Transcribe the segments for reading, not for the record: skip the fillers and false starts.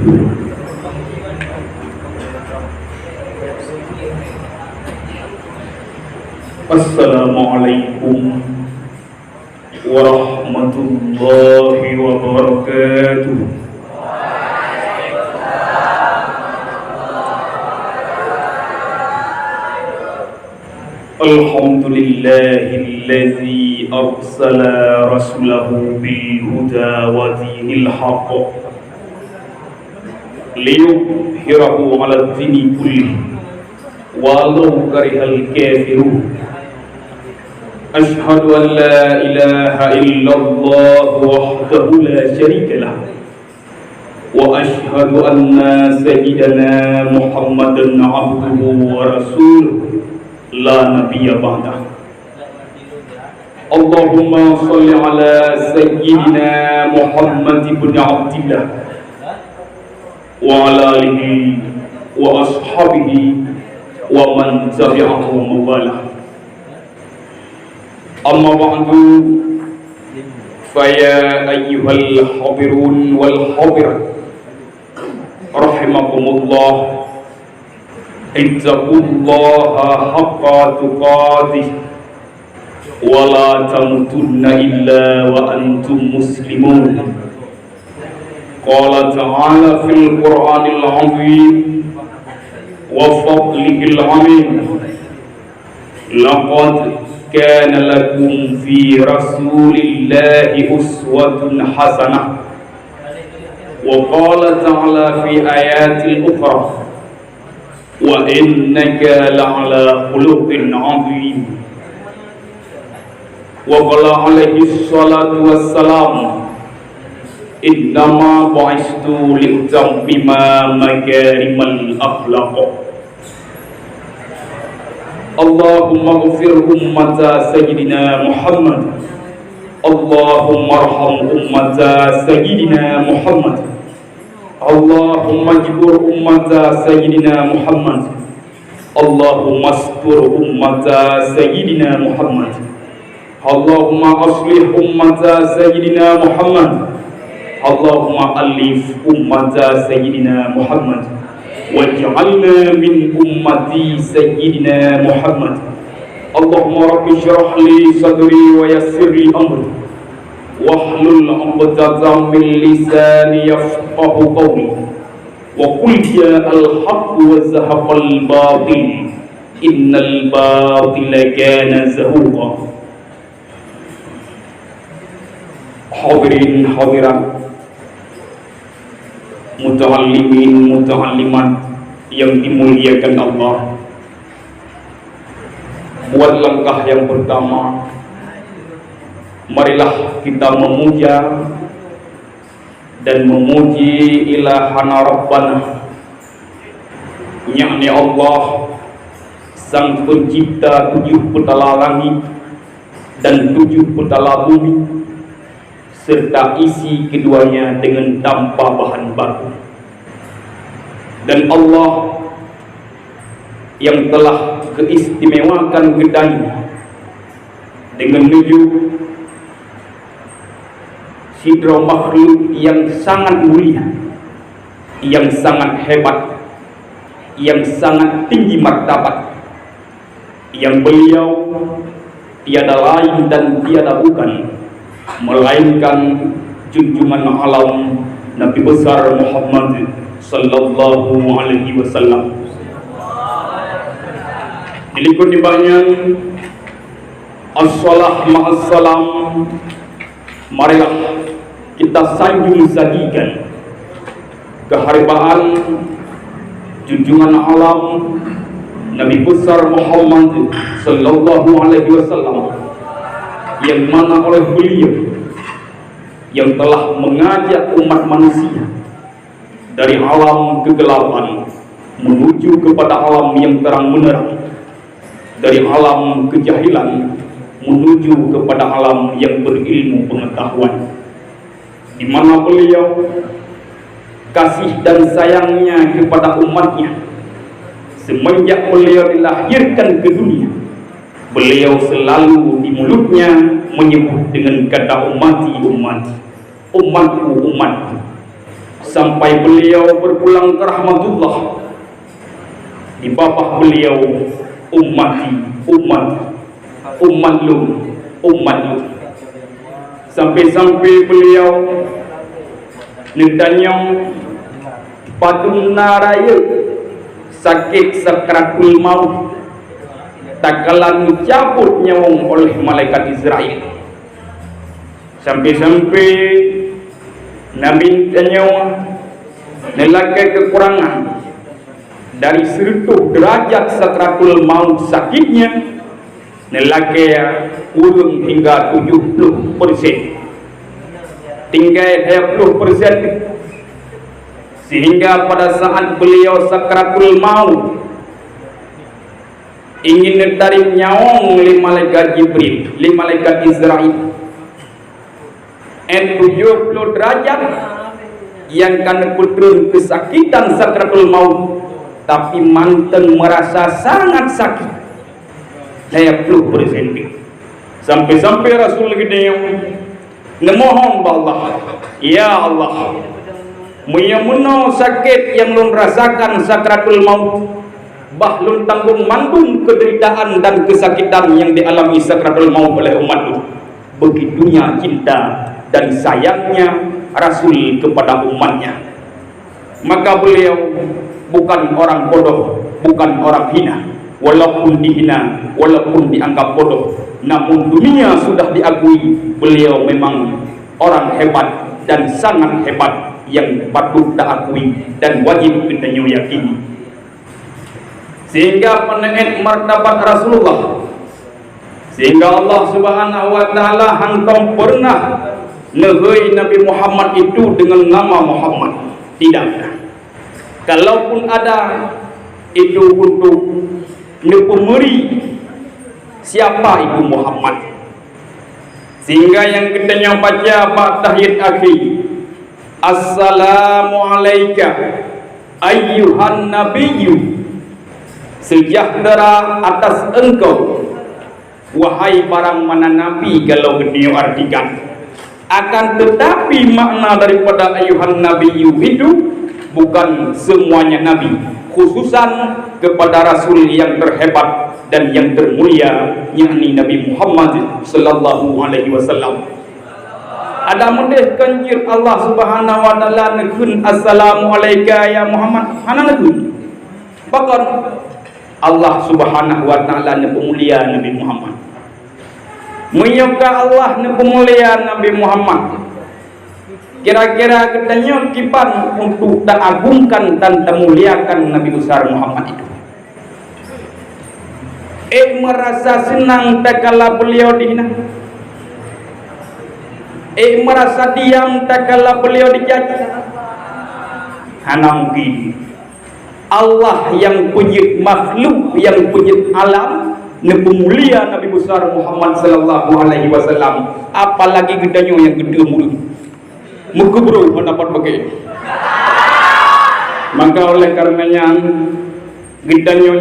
Assalamualaikum warahmatullahi wabarakatuh. Alhamdulillahilladzi arsala rasulahu bil huda wa dinil haqq liyudhhirahu 'ala dini kulli walau karihal kafirun. Ashhadu an la ilaha illallah wahdahu la syarika lah wa ashhadu anna sayyidana Muhammadan abduhu wa rasuluh la nabiyya ba'dah. Allahumma shalli ala sayyidina Muhammad ibn Abdillah wa ala alihi wa ashabihi wa man tabi'ahum wabalah. Amma ba'du, faya ayyuhal hadirun wal hadirat rahimakumullah, ittaqullaha haqqa tuqatih wa la tamutunna illa wa antum muslimun. Qala ta'ala fil Qur'anil 'azim wa fadlihil 'azim, laqad kana lakum fi rasulillahi uswatun hasanah. Wa qala ta'ala fi ayatil ukhra, wa innaka la'ala khuluqin 'azim. Wa qala alaihi salatu wassalam, innama bu'istu li'utammima makarimal akhlaq. Allahumma ghfir ummata sayyidina Muhammad, Allahumma arham ummata sayyidina Muhammad, Allahumma jibur ummata sayyidina Muhammad, Allahumma astur ummata sayyidina Muhammad, Allahumma aslih ummata sayyidina Muhammad, Allahumma alif ummata sayyidina Muhammad, waj'alna min ummati sayyidina Muhammad. Allahumma rabbi shrah li sadri wa yassir li amri wahlul 'uqdatam min lisani yafqahu qawli wa qul ja'al haqqu wa zahaqal batil innal batila kana zahuqa. Hadirin hadirat, muta'allimin muta'allimat yang dimuliakan Allah, buat langkah yang pertama, marilah kita memuja dan memuji ilahana Rabbana, yakni Allah, sang pencipta 7 petala langit dan 7 petala bumi, serta isi keduanya dengan tanpa bahan baku. Dan Allah yang telah keistimewakan gedanya dengan 7 sidra makhluk yang sangat mulia, yang sangat hebat, yang sangat tinggi martabat, yang beliau tiada lain dan tiada bukan melainkan junjungan alam Nabi besar Muhammad sallallahu alaihi wasallam. Dilikut banyak as-salah ma'as-salam, marilah kita sanjung sagikan keharibaan junjungan alam Nabi besar Muhammad sallallahu alaihi wasallam, yang mana oleh beliau yang telah mengajak umat manusia dari alam kegelapan menuju kepada alam yang terang benderang, dari alam kejahilan menuju kepada alam yang berilmu pengetahuan, di mana beliau kasih dan sayangnya kepada umatnya semenjak beliau dilahirkan ke dunia. Beliau selalu di mulutnya menyebut dengan kata ummati, ummati, umatku, umatku. sampai beliau berpulang ke rahmatullah. Di bawah beliau umat lu, sampai beliau nendanyong patung naraya sakit sakratul maut, tak kalah cabut nyawang oleh malaikat Israel. Sampai Nabi tanya nelakai kekurangan dari 100 derajat sakratul maut sakitnya, nelakai urung hingga 70%, tinggal 20%. Sehingga pada saat beliau sakratul maut ingin ditarik nyawang oleh malaikat Jibril, oleh malaikat Israel, 70 derajat yang kan turun kesakitan sakratul maut, tapi manten merasa sangat sakit 70%. Sampai Rasul gede nemohon Allah, ya Allah, muyamuno sakit yang lun rasakan sakratul maut, bah lun tanggung mandung kederitaan dan kesakitan yang dialami sakratul maut oleh umat lu. Begitunya cinta dan sayangnya Rasul kepada umatnya. Maka beliau bukan orang bodoh, bukan orang hina. Walaupun dihina, walaupun dianggap bodoh, namun dunia sudah diakui beliau memang orang hebat dan sangat hebat yang patut diakui dan wajib kita yakini. Sehingga menaik martabat Rasulullah, sehingga Allah Subhanahu wa taala hantam pernah nehoi Nabi Muhammad itu dengan nama Muhammad. Tidak. Kalaupun ada, itu untuk nepemeri siapa itu Muhammad. Sehingga yang kita baca bab tahiyat akhir, assalamu alayka ayyuhan nabiyyu, sejahtera atas engkau wahai barang mana nabi. Kalau beliau artikan, akan tetapi makna daripada ayyuhan nabiyyu itu bukan semuanya nabi, khususan kepada rasul yang terhebat dan yang termulia, yakni Nabi Muhammad sallallahu alaihi wasallam. Ada mendeh kanjir Allah Subhanahu wa taala nekun assalamu alayka ya Muhammad, hana nekun bahkan Allah Subhanahu wa taala ne pemulia Nabi Muhammad. Menyuka Allah ne pemulia Nabi Muhammad. Kira-kira katanya kipan untuk agungkan dan memuliakan Nabi besar Muhammad itu. Merasa senang tak kala beliau dihina. Merasa diam tak kala beliau dicaci. Hana mungkin Allah yang punya makhluk, yang punya alam, nepemulia Nabi besar Muhammad sallallahu alaihi wasallam, apalagi gedanya yang gede mulut. Muka bro mendapat pakai. Maka oleh karenanya gedanya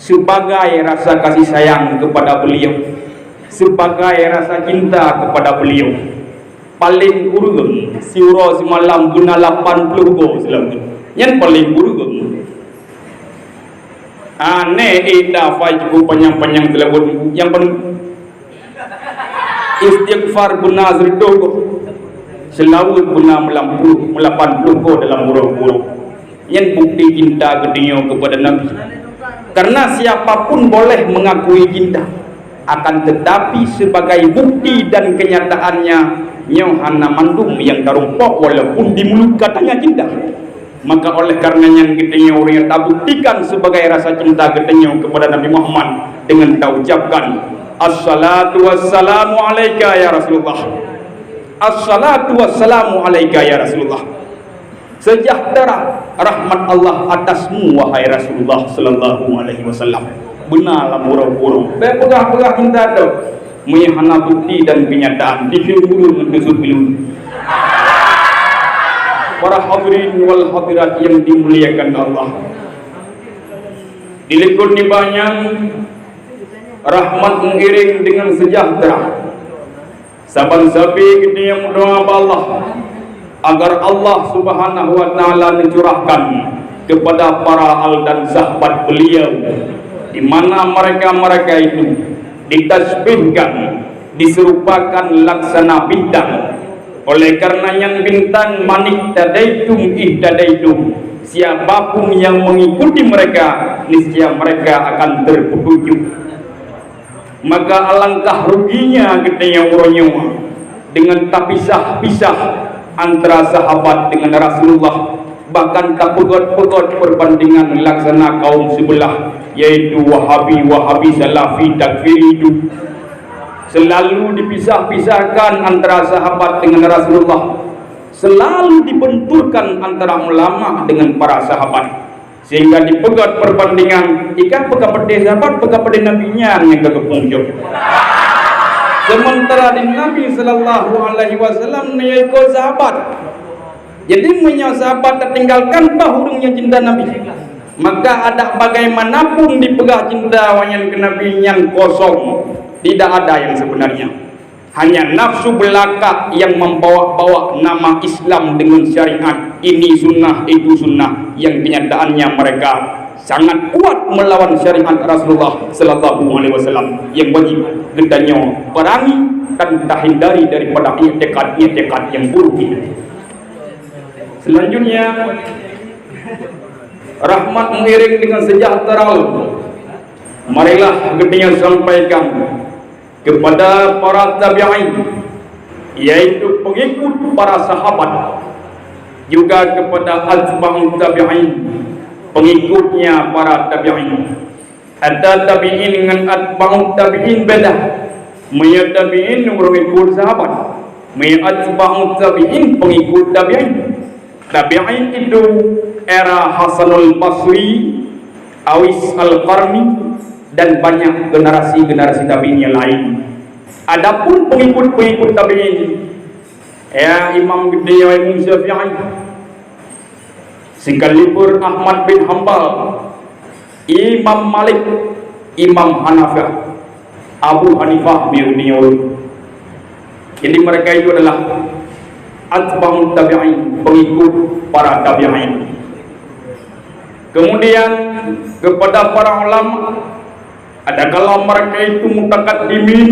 sebagai rasa kasih sayang kepada beliau, sebagai rasa cinta kepada beliau, paling urung siro semalam guna 80 go selalu yang paling urung aneh ida fai cukup panjang-panjang telefon yang istighfar guna zerdo go selalu guna 80 go dalam buruk-buruk yang bukti cinta gedenya kepada Nabi. Karena siapapun boleh mengakui cinta, akan tetapi sebagai bukti dan kenyataannya nyohana mandum yang tarumpok walaupun di mulut katanya cinta. Maka oleh karenanya gedenya orang yang tak buktikan sebagai rasa cinta gedenya kepada Nabi Muhammad dengan tak ucapkan assalatu wassalamu alaika ya Rasulullah, assalatu wassalamu alaika ya Rasulullah, sejahtera rahmat Allah atasmu wahai Rasulullah sallallahu alaihi wasallam. Benarlah buruk-buruk pegah-pegah cinta tu menghana bukti dan kenyataan di film mentusuk film. Para hadirin wal hadirat yang dimuliakan Allah, dilekuni banyak rahmat mengiring dengan sejahtera. Saban sabi kita yang berdoa Allah agar Allah Subhanahu wa taala mencurahkan kepada para al dan sahabat beliau, di mana mereka itu ditasbihkan, diserupakan laksana bintang. Oleh karenanya bintang manik tadaitum ihtadaitum, siapapun yang mengikuti mereka niscaya mereka akan terpetunjuk. Maka alangkah ruginya katanya uronyo dengan tak pisah-pisah antara sahabat dengan Rasulullah, bahkan tak pegot-pegot perbandingan laksana kaum sebelah, yaitu Wahabi, Salafi, Takfiri itu selalu dipisah-pisahkan antara sahabat dengan Rasulullah, selalu dibenturkan antara ulama dengan para sahabat, sehingga dipegat perbandingan ikan pekapede sahabat pekapede nabinya yang kepunjuk. Sementara di Nabi sallallahu alaihi wasallam ikut sahabat. Jadi punya sahabat tertinggalkan bahurungnya cinta Nabi. Maka ada bagaimanapun dipegah cinta wanyan ke Nabi yang kosong, tidak ada yang sebenarnya. Hanya nafsu belaka yang membawa-bawa nama Islam dengan syariat. Ini sunnah, itu sunnah, yang kenyataannya mereka sangat kuat melawan syariat Rasulullah sallallahu alaihi wasallam yang wajib gendanya perangi dan hindari daripada i'tiqad yang buruk ini. Selanjutnya, rahmat mengiring dengan sejahtera. Marilah gendanya sampaikan kepada para tabi'in, yaitu pengikut para sahabat, juga kepada atba'ut tabi'in, pengikutnya para tabi'in. Ada tabi'in dengan atba'ut tabi'in beda. Maya tabi'in mengikut sahabat, maya atba'ut tabi'in pengikut tabi'in. Tabi'in itu era Hasanul Basri, Awis Al-Qarni, dan banyak generasi-generasi tabi'in yang lain. Adapun pengikut-pengikut tabi'in, ya Imam Gede Imam Syafi'i, sekalipun Ahmad bin Hanbal, Imam Malik, Imam Hanafi, Abu Hanifah beliau. Jadi mereka itu adalah atba'ut tabi'in, pengikut para tabi'in. Kemudian kepada para ulama, ada kalau mereka itu mutakaddimin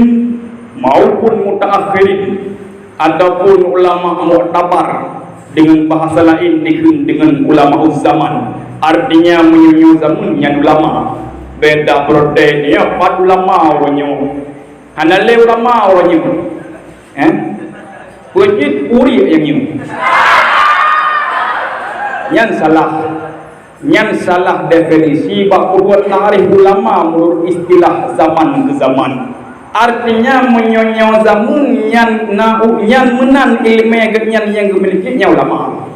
maupun mutaakhirin, ataupun ulama mu'tabar, dengan bahasa lain dengan ulama zaman, artinya menyunyu zamannya ulama. Beda protein ya pad ulama orangnya, hanale ulama orangnya, Pujit puri yang ini, yang salah definisi bahwa tarikh ulama menurut istilah zaman ke zaman. Artinya menyonyo zaman yang menan ilmu yang dimilikinya ulama.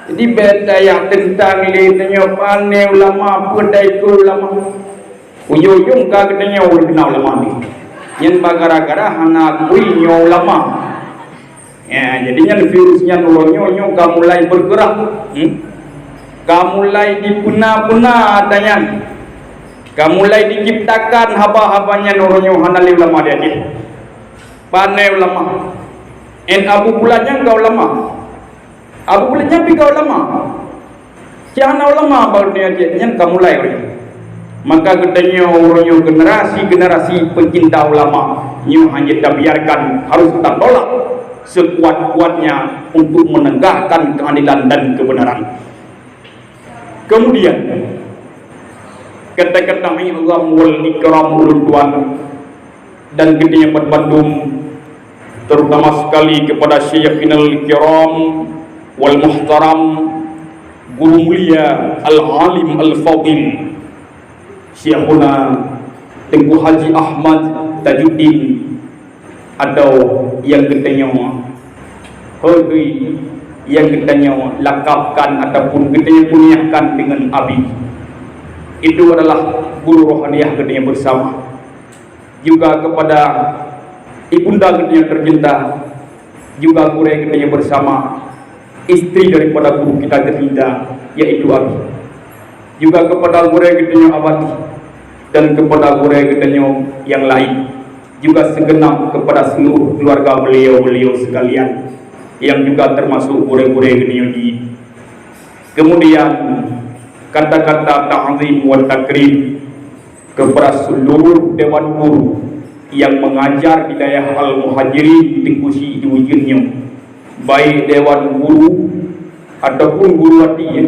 Jadi beda yang tentang ilmu pandai ulama, pedai ulama. Ujung-ujung katanya ulama ni. Yang bagara-gara hana kuinya ulama. Ya, jadinya virusnya nurunyo kamu mulai bergerak. Kamu mulai dipuna-puna adanya. Kamu mulai diciptakan haba-habanya nurunyo hanali ulama dia ni. Pandai ulama. Abu pulanya kau ulama. Abu pulanya pi kau ulama. Jangan ulama baru dia yang kamu mulai. Maka katanya nurunyo generasi pencinta ulama. Nyu hanya kita biarkan, harus kita tolak sekuat-kuatnya untuk menegakkan keadilan dan kebenaran. Kemudian kata-kata Allah wal ikram ulun dan gedenya berbandung, terutama sekali kepada Syekhinal Kiram wal Muhtaram, guru mulia Al-Alim Al-Fadil Syekhuna Tengku Haji Ahmad Tajuddin, atau yang katanya yang katanya lakapkan ataupun katanya kunyakan dengan Abi. Itu adalah guru rohaniah katanya bersama. Juga kepada ibunda katanya tercinta, juga guru katanya bersama, istri daripada guru kita tercinta yaitu Abi. Juga kepada guru katanya Abadi, dan kepada guru katanya yang lain, juga segenap kepada seluruh keluarga beliau sekalian. yang juga termasuk gure-gure gini. Kemudian kata-kata ta'zim wa takrim kepada seluruh dewan guru yang mengajar di daerah Al-Muhajirin di Kusi di wujudnya, baik dewan guru ataupun guru hati ya.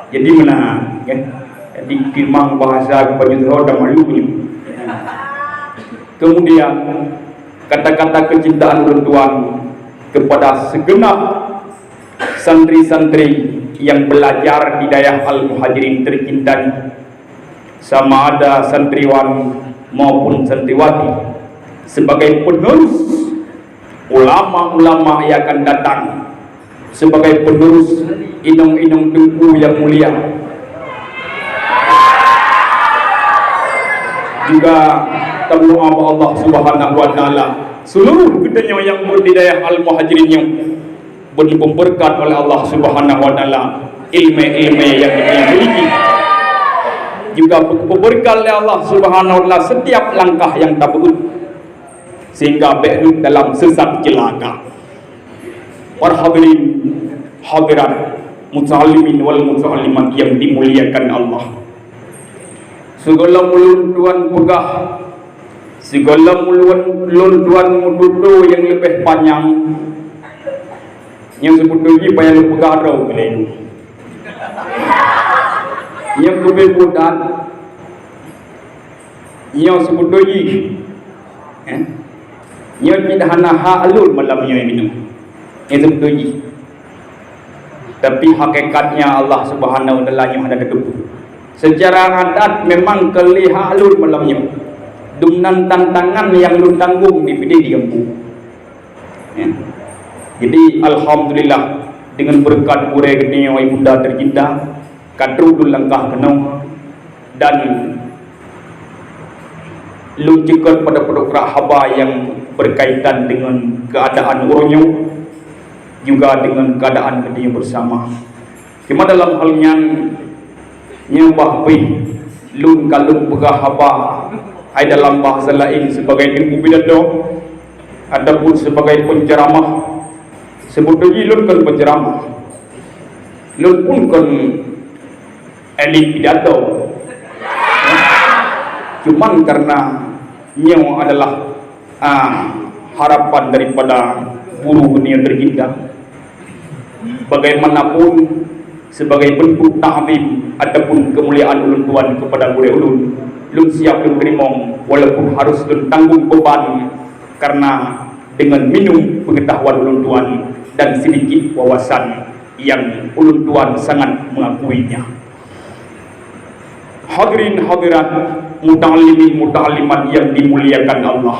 Jadi mana ya? Jadi kimang bahasa kepada dan malunya. Kemudian kata-kata kecintaan orang tua kepada segenap santri-santri yang belajar di daerah Al-Muhajirin tercinta, sama ada santriwan maupun santriwati, sebagai penerus ulama-ulama yang akan datang, sebagai penerus inung-inung tengku yang mulia, juga tamu Allah Subhanahu wa taala seluruh gedenya yang berdaya Al-Muhajirin yang berberkat oleh Allah Subhanahu wa taala ilmu-ilmu yang dimiliki, juga berberkat oleh Allah Subhanahu wa taala setiap langkah yang tabuh sehingga berhenti dalam sesat celaka. Para hadirin hadirat muta'allimin wal muta'allimat yang dimuliakan Allah, segala mulunduan pegah, segala mulunduan mududu yang lebih panjang yang sebetulnya payah lu pegah rau kalian yang lebih mudah yang sebetulnya yang tidak hanya halul malamnya minum yang sebetulnya, tapi hakikatnya Allah Subhanahu wa taala yang ada dekat. Secara adat memang kelihatan halul malamnya dengan tantangan yang lu tanggung di pidi diampu ya. Jadi alhamdulillah dengan berkat pure gede ibunda tercinta kadru langkah kenau dan lu cikot pada produk haba yang berkaitan dengan keadaan orangnya juga dengan keadaan gede bersama. Cuma dalam halnya nyembah pi lun kalun pegah haba ai dalam bahasa lain sebagai ilmu pidato ataupun sebagai penceramah. Sebetulnya lun kan penceramah, lun pun kan elit pidato, cuman karena nyawa adalah harapan daripada guru dunia tercinta, bagaimanapun sebagai bentuk ta'zim ataupun kemuliaan ulun tuan kepada guru lun siap lun berimong walaupun harus lun tanggung beban karena dengan minum pengetahuan ulun tuan dan sedikit wawasan yang ulun tuan sangat mengakuinya. Hadirin hadirat muta'allimin muta'allimat yang dimuliakan Allah,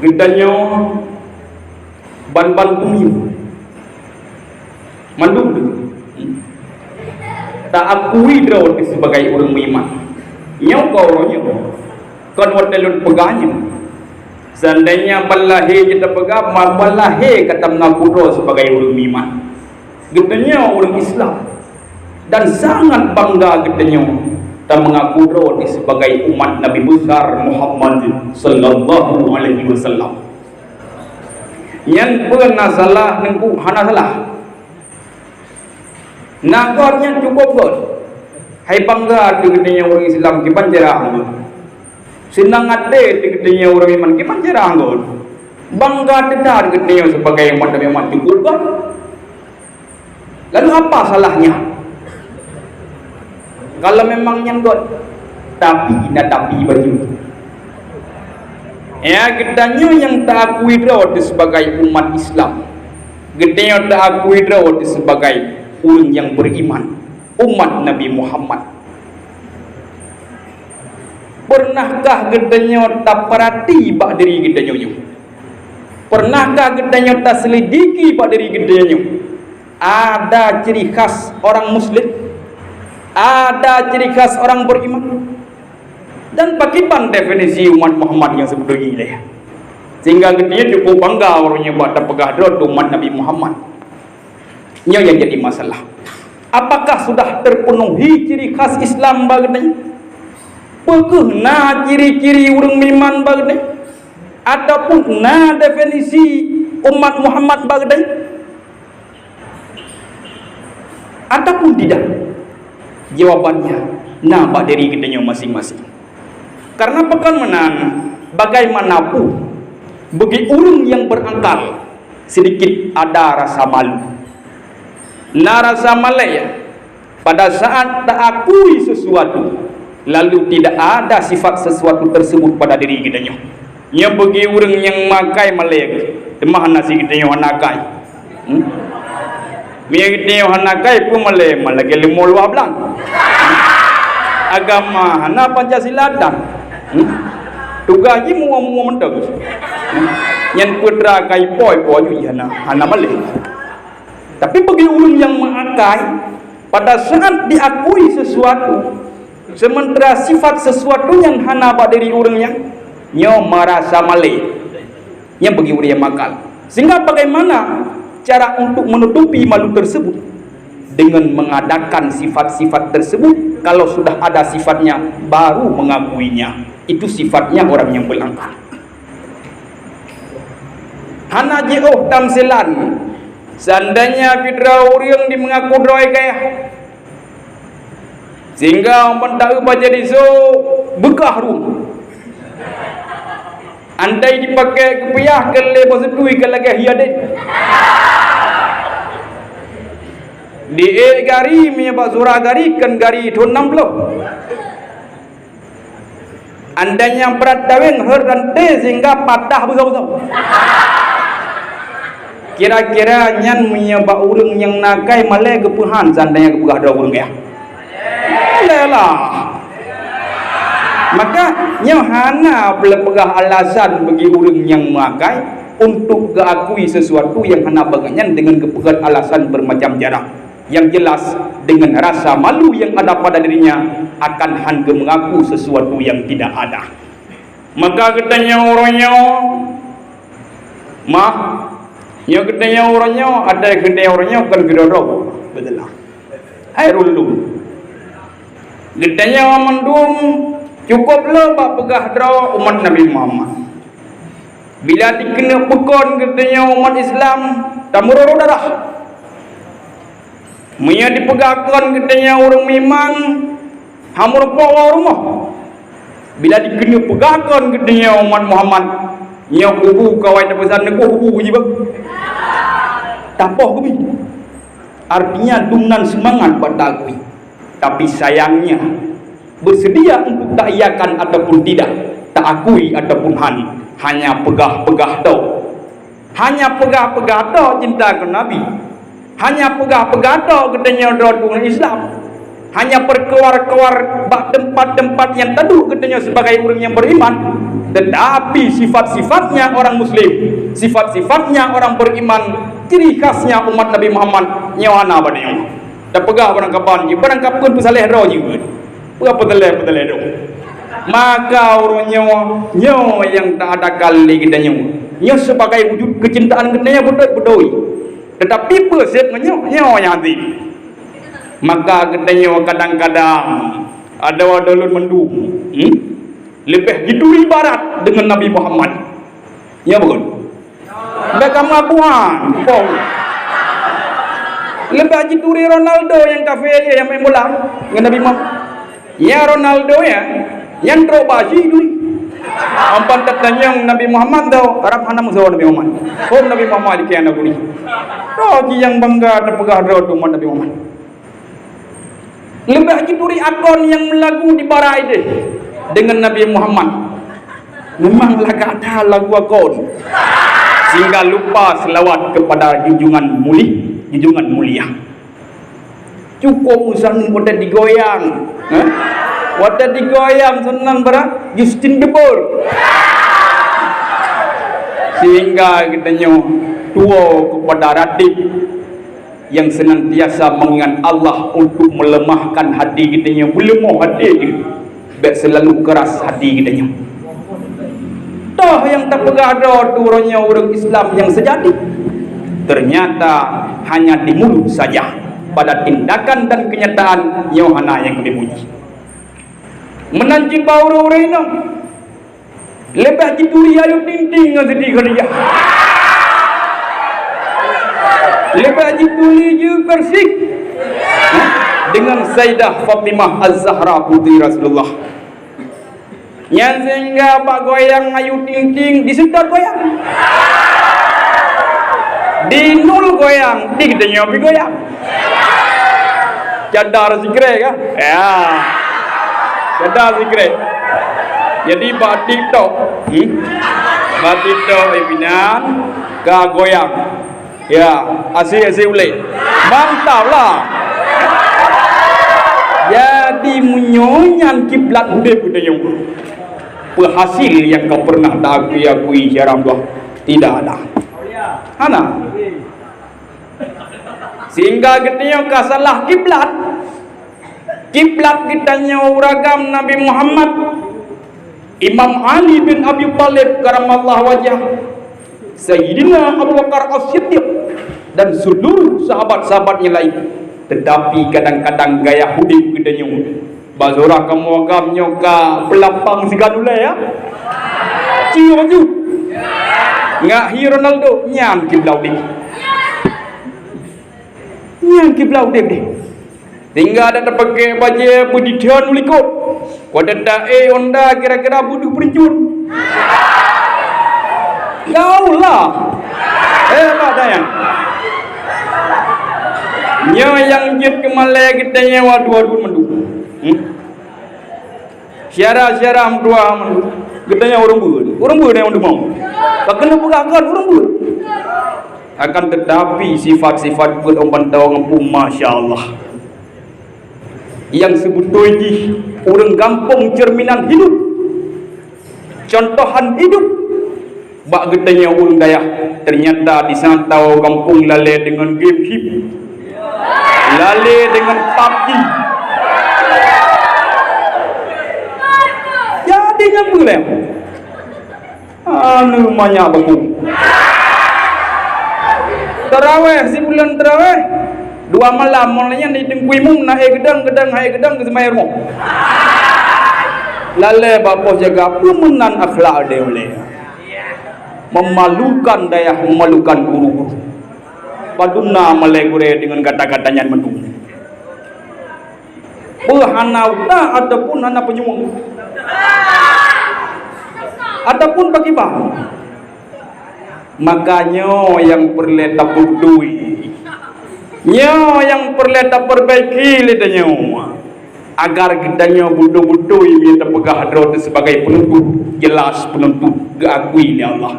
gedanya ban-ban bumi mandum tak akui draw sebagai orang beriman nyau kau orangnya kan wadelun pegahnya seandainya balahe kita pegah balahe kata mengaku draw sebagai orang beriman gedanya orang Islam dan sangat bangga gedanya dan mengaku draw sebagai umat Nabi besar Muhammad sallallahu alaihi wasallam yang pernah salah nengku hana salah nagodnya cukup god. Hai bangga dengan orang Islam kipan jarang. Senang ada dengan orang iman kipan jarang god. Bangga dedar dengan sebagai umat Nabi Muhammad cukup god. Lalu apa salahnya? Kalau memang god, tapi baju. Ya gedanya yang tak akui drawat sebagai umat Islam. Gedanya tak akui drawat sebagai orang yang beriman, umat Nabi Muhammad. Pernahkah gedanya tak perhati bak diri gedanya? Pernahkah gedanya tak selidiki bak diri gedanya? Ada ciri khas orang muslim, ada ciri khas orang beriman. Dan bagaimana definisi umat Muhammad yang sebetulnya ini? Sehingga gedanya cukup bangga orangnya buat pegah umat Nabi Muhammad. Ini yang jadi masalah. Apakah sudah terpenuhi ciri khas Islam bagadai? Pekehna ciri-ciri urang miman bagadai? Ataupun na definisi umat Muhammad bagadai? Ataupun tidak? Jawabannya nampak dari kitanya masing-masing. Karena pekan menan bagaimanapun bagi orang yang berakal sedikit ada rasa malu. Rasa malaya pada saat tak akui sesuatu, lalu tidak ada sifat sesuatu tersebut pada diri kitanya. Nya bagi orang yang makai malaya demah nasi kitanya hanakai. Mia kitanya hanakai pun malaya malagi lemol wablang. Agama hana Pancasila dah. Tugaji muam mendag. Yang putra kai poi hana malay. Tapi bagi orang yang mengakai, pada saat diakui sesuatu, sementara sifat sesuatu yang hana pada diri orangnya, nyo merasa malay. Yang bagi orang yang makal. Sehingga bagaimana cara untuk menutupi malu tersebut? Dengan mengadakan sifat-sifat tersebut. Kalau sudah ada sifatnya, baru mengakuinya. Itu sifatnya orang yang berangkat. Hana jauh tamsilan. Seandainya fitra orang di mengaku droi kaya, sehingga orang tak baca di so bekah rum. Andai dipakai kepiah kele pasutui kalau lagi hiadet. Di gari punya pak surah gari kan gari thun 60. Andainya berat daweng herante sehingga patah besar-besar. Kira-kira nyan punya pak urang yang nakai malai kepuhan seandainya kepegah ada urang ya. Lelah. Maka nyahana pelepegah alasan bagi orang yang makai untuk keakui sesuatu yang hana baganyan dengan kepegah alasan bermacam cara. Yang jelas dengan rasa malu yang ada pada dirinya akan hangga mengaku sesuatu yang tidak ada. Maka katanya orangnya yang katanya orangnya ada katanya orangnya kan birodo betul lah. Hairul lu. Katanya mandum cukuplah bak pegah dra umat Nabi Muhammad. Bila dikena pekon katanya umat Islam tamuroro darah. Mia dipegahkan katanya orang miman hamur pawa rumah. Bila dikena pegahkan katanya umat Muhammad nya kubu kawai tepesan neku kubu jiba. Tapoh kubi. Artinya dumnan semangat pada akui. Tapi sayangnya bersedia untuk tak iakan ataupun tidak, tak akui ataupun hanya pegah-pegah tau. Hanya pegah-pegah tau cinta ke Nabi. Hanya pegah-pegah tau katanya dua Islam. Hanya perkeluar-keluar tempat-tempat yang teduh katanya sebagai orang yang beriman. Tetapi sifat-sifatnya orang muslim, sifat-sifatnya orang beriman, ciri khasnya umat Nabi Muhammad nyawana badanya. Tak pegah barang kapan je, barang kapun pesaleh roh juga. Pegah peteleh dong. Maka orang nyawa yang tak ada kali kita nyawa sebagai wujud kecintaan katanya bedoi. Tetapi perset nyawa yang hati. Maka katanya kadang-kadang ada wadolun mendung. Lebih gitu ibarat dengan Nabi Muhammad. Ya bukan? Mereka mengakuan. Lebih jituri Ronaldo yang kafe yang main bola dengan Nabi Muhammad. Ya Ronaldo ya, yang terobasi dulu. Ampan tertanya Nabi Muhammad tau Arab hana musuh Nabi Muhammad. Oh Nabi Muhammad kian aku ni. Rogi yang bangga terpegah roh tu Nabi Muhammad. Lebih jituri akon yang melagu di barai deh dengan Nabi Muhammad. Memang laga ada lagu akon. Sehingga lupa selawat kepada junjungan mulia. Cukup usah pada digoyang. Pada digoyang senang berat Justin Bieber. Sehingga katanya tua kepada ratib yang senantiasa mengingat Allah untuk melemahkan hati katanya. Melemah hati kita. Biar selalu keras hati katanya. Toh yang tak pegah ada orangnya orang Islam yang sejati. Ternyata hanya di mulut saja. pada tindakan dan kenyataan nyohana yang dipuji. Menanci bau reno lebih dituri ayu tinting sedih kerja. Lebih dituri juga bersih dengan Sayyidah Fatimah Az-Zahra putri Rasulullah. Yang sehingga pak goyang ayu ting-ting disedot goyang, di nul goyang, di kita nyobi goyang. Cadar sikre kan? Ya, cadar sikre. Jadi batik to, batik to ibinan, ga goyang. Ya, asih ule, mantap lah. Jadi menyonyan kiblat udep kita yang penghasil yang kau pernah akui jaram doa tidak ada. Hana. Sehingga kita kasalah kiblat. Kiblat kita uragam Nabi Muhammad, Imam Ali bin Abi Thalib karamallahu wajah, Sayyidina Abu Bakar As-Siddiq dan seluruh sahabat-sahabatnya lain. Tetapi kadang-kadang gaya hudib kita bazora kamu agam nyoka pelapang sigadula ya. Cio tu. Ngak hi Ronaldo nyam kiblau dik. Nyam kiblau dik deh. Tinggal ada pakai baju budidian ulikot. Wadada onda kira-kira budu perincun. Yaulah. Hebat dayang. Nyo yang jit kemalai kita nyewa dua-dua mendu. Syarah-syarah dua mendu. Kita nyewa orang ber yang mendu mau. Tak kena pegakan orang ber. Akan tetapi sifat-sifat beromban tahu ngepung Masya Allah. Yang sebetulnya orang gampang cerminan hidup, contohan hidup. Bak getanya orang daya ternyata disantau kampung lale dengan game hip. Lale dengan PUBG. Jadinya boleh. Anu banyak baku. Terawih si bulan terawih 2 malam mulanya di tengkuimum na gedang ke semayar mo. Lale bapos jaga pemenan akhlak dia boleh. Memalukan daya, memalukan guru-guru. Paduna malegure dengan kata-katanya mendung. Berhanauta ataupun hana penyumung. Ataupun bagi bang. Makanya yang perlu tapudui. Nyo yang perlu perbaiki lidahnya. Agar kitanya budu-budu yang terpegah hadrat sebagai penuntut, jelas penuntut diakui oleh Allah.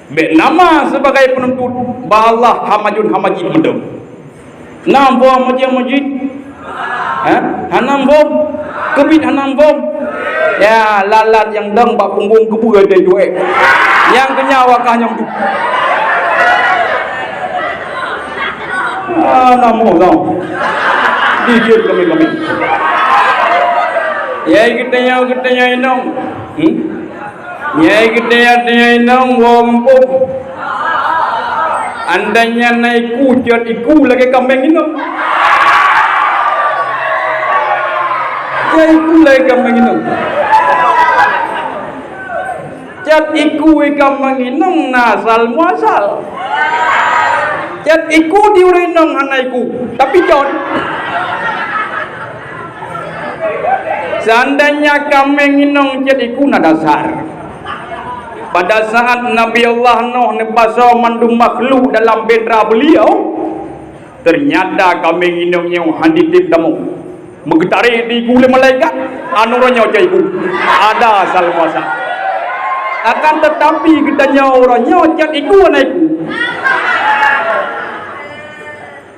Baik nama sebagai penuntut ba Allah hamajun hamajid mendem. Nam bom majid. Hanam bom kebit hanam bom. Ya lalat yang dang bak punggung kebu ada duit. Yang kenyawa kah yang tu. Namo tau. Dikir kami. Ya kita inong. Ya kita inong wompok. Andanya naik kucet iku lagi kambing inong. Ya iku lagi kambing inong. Cat iku kambing inong nasal muasal. Cat iku diurinong anaiku. Tapi John. Seandainya kambing inong cat iku na dasar. Pada saat Nabi Allah Nuh nepasa mandu makhluk dalam bedra beliau, ternyata kambing inong yang handitip damu menggetari di kulit malaikat anurannya caiku ada asal muasa. Akan tetapi kitanya orangnya cat iku anaiku.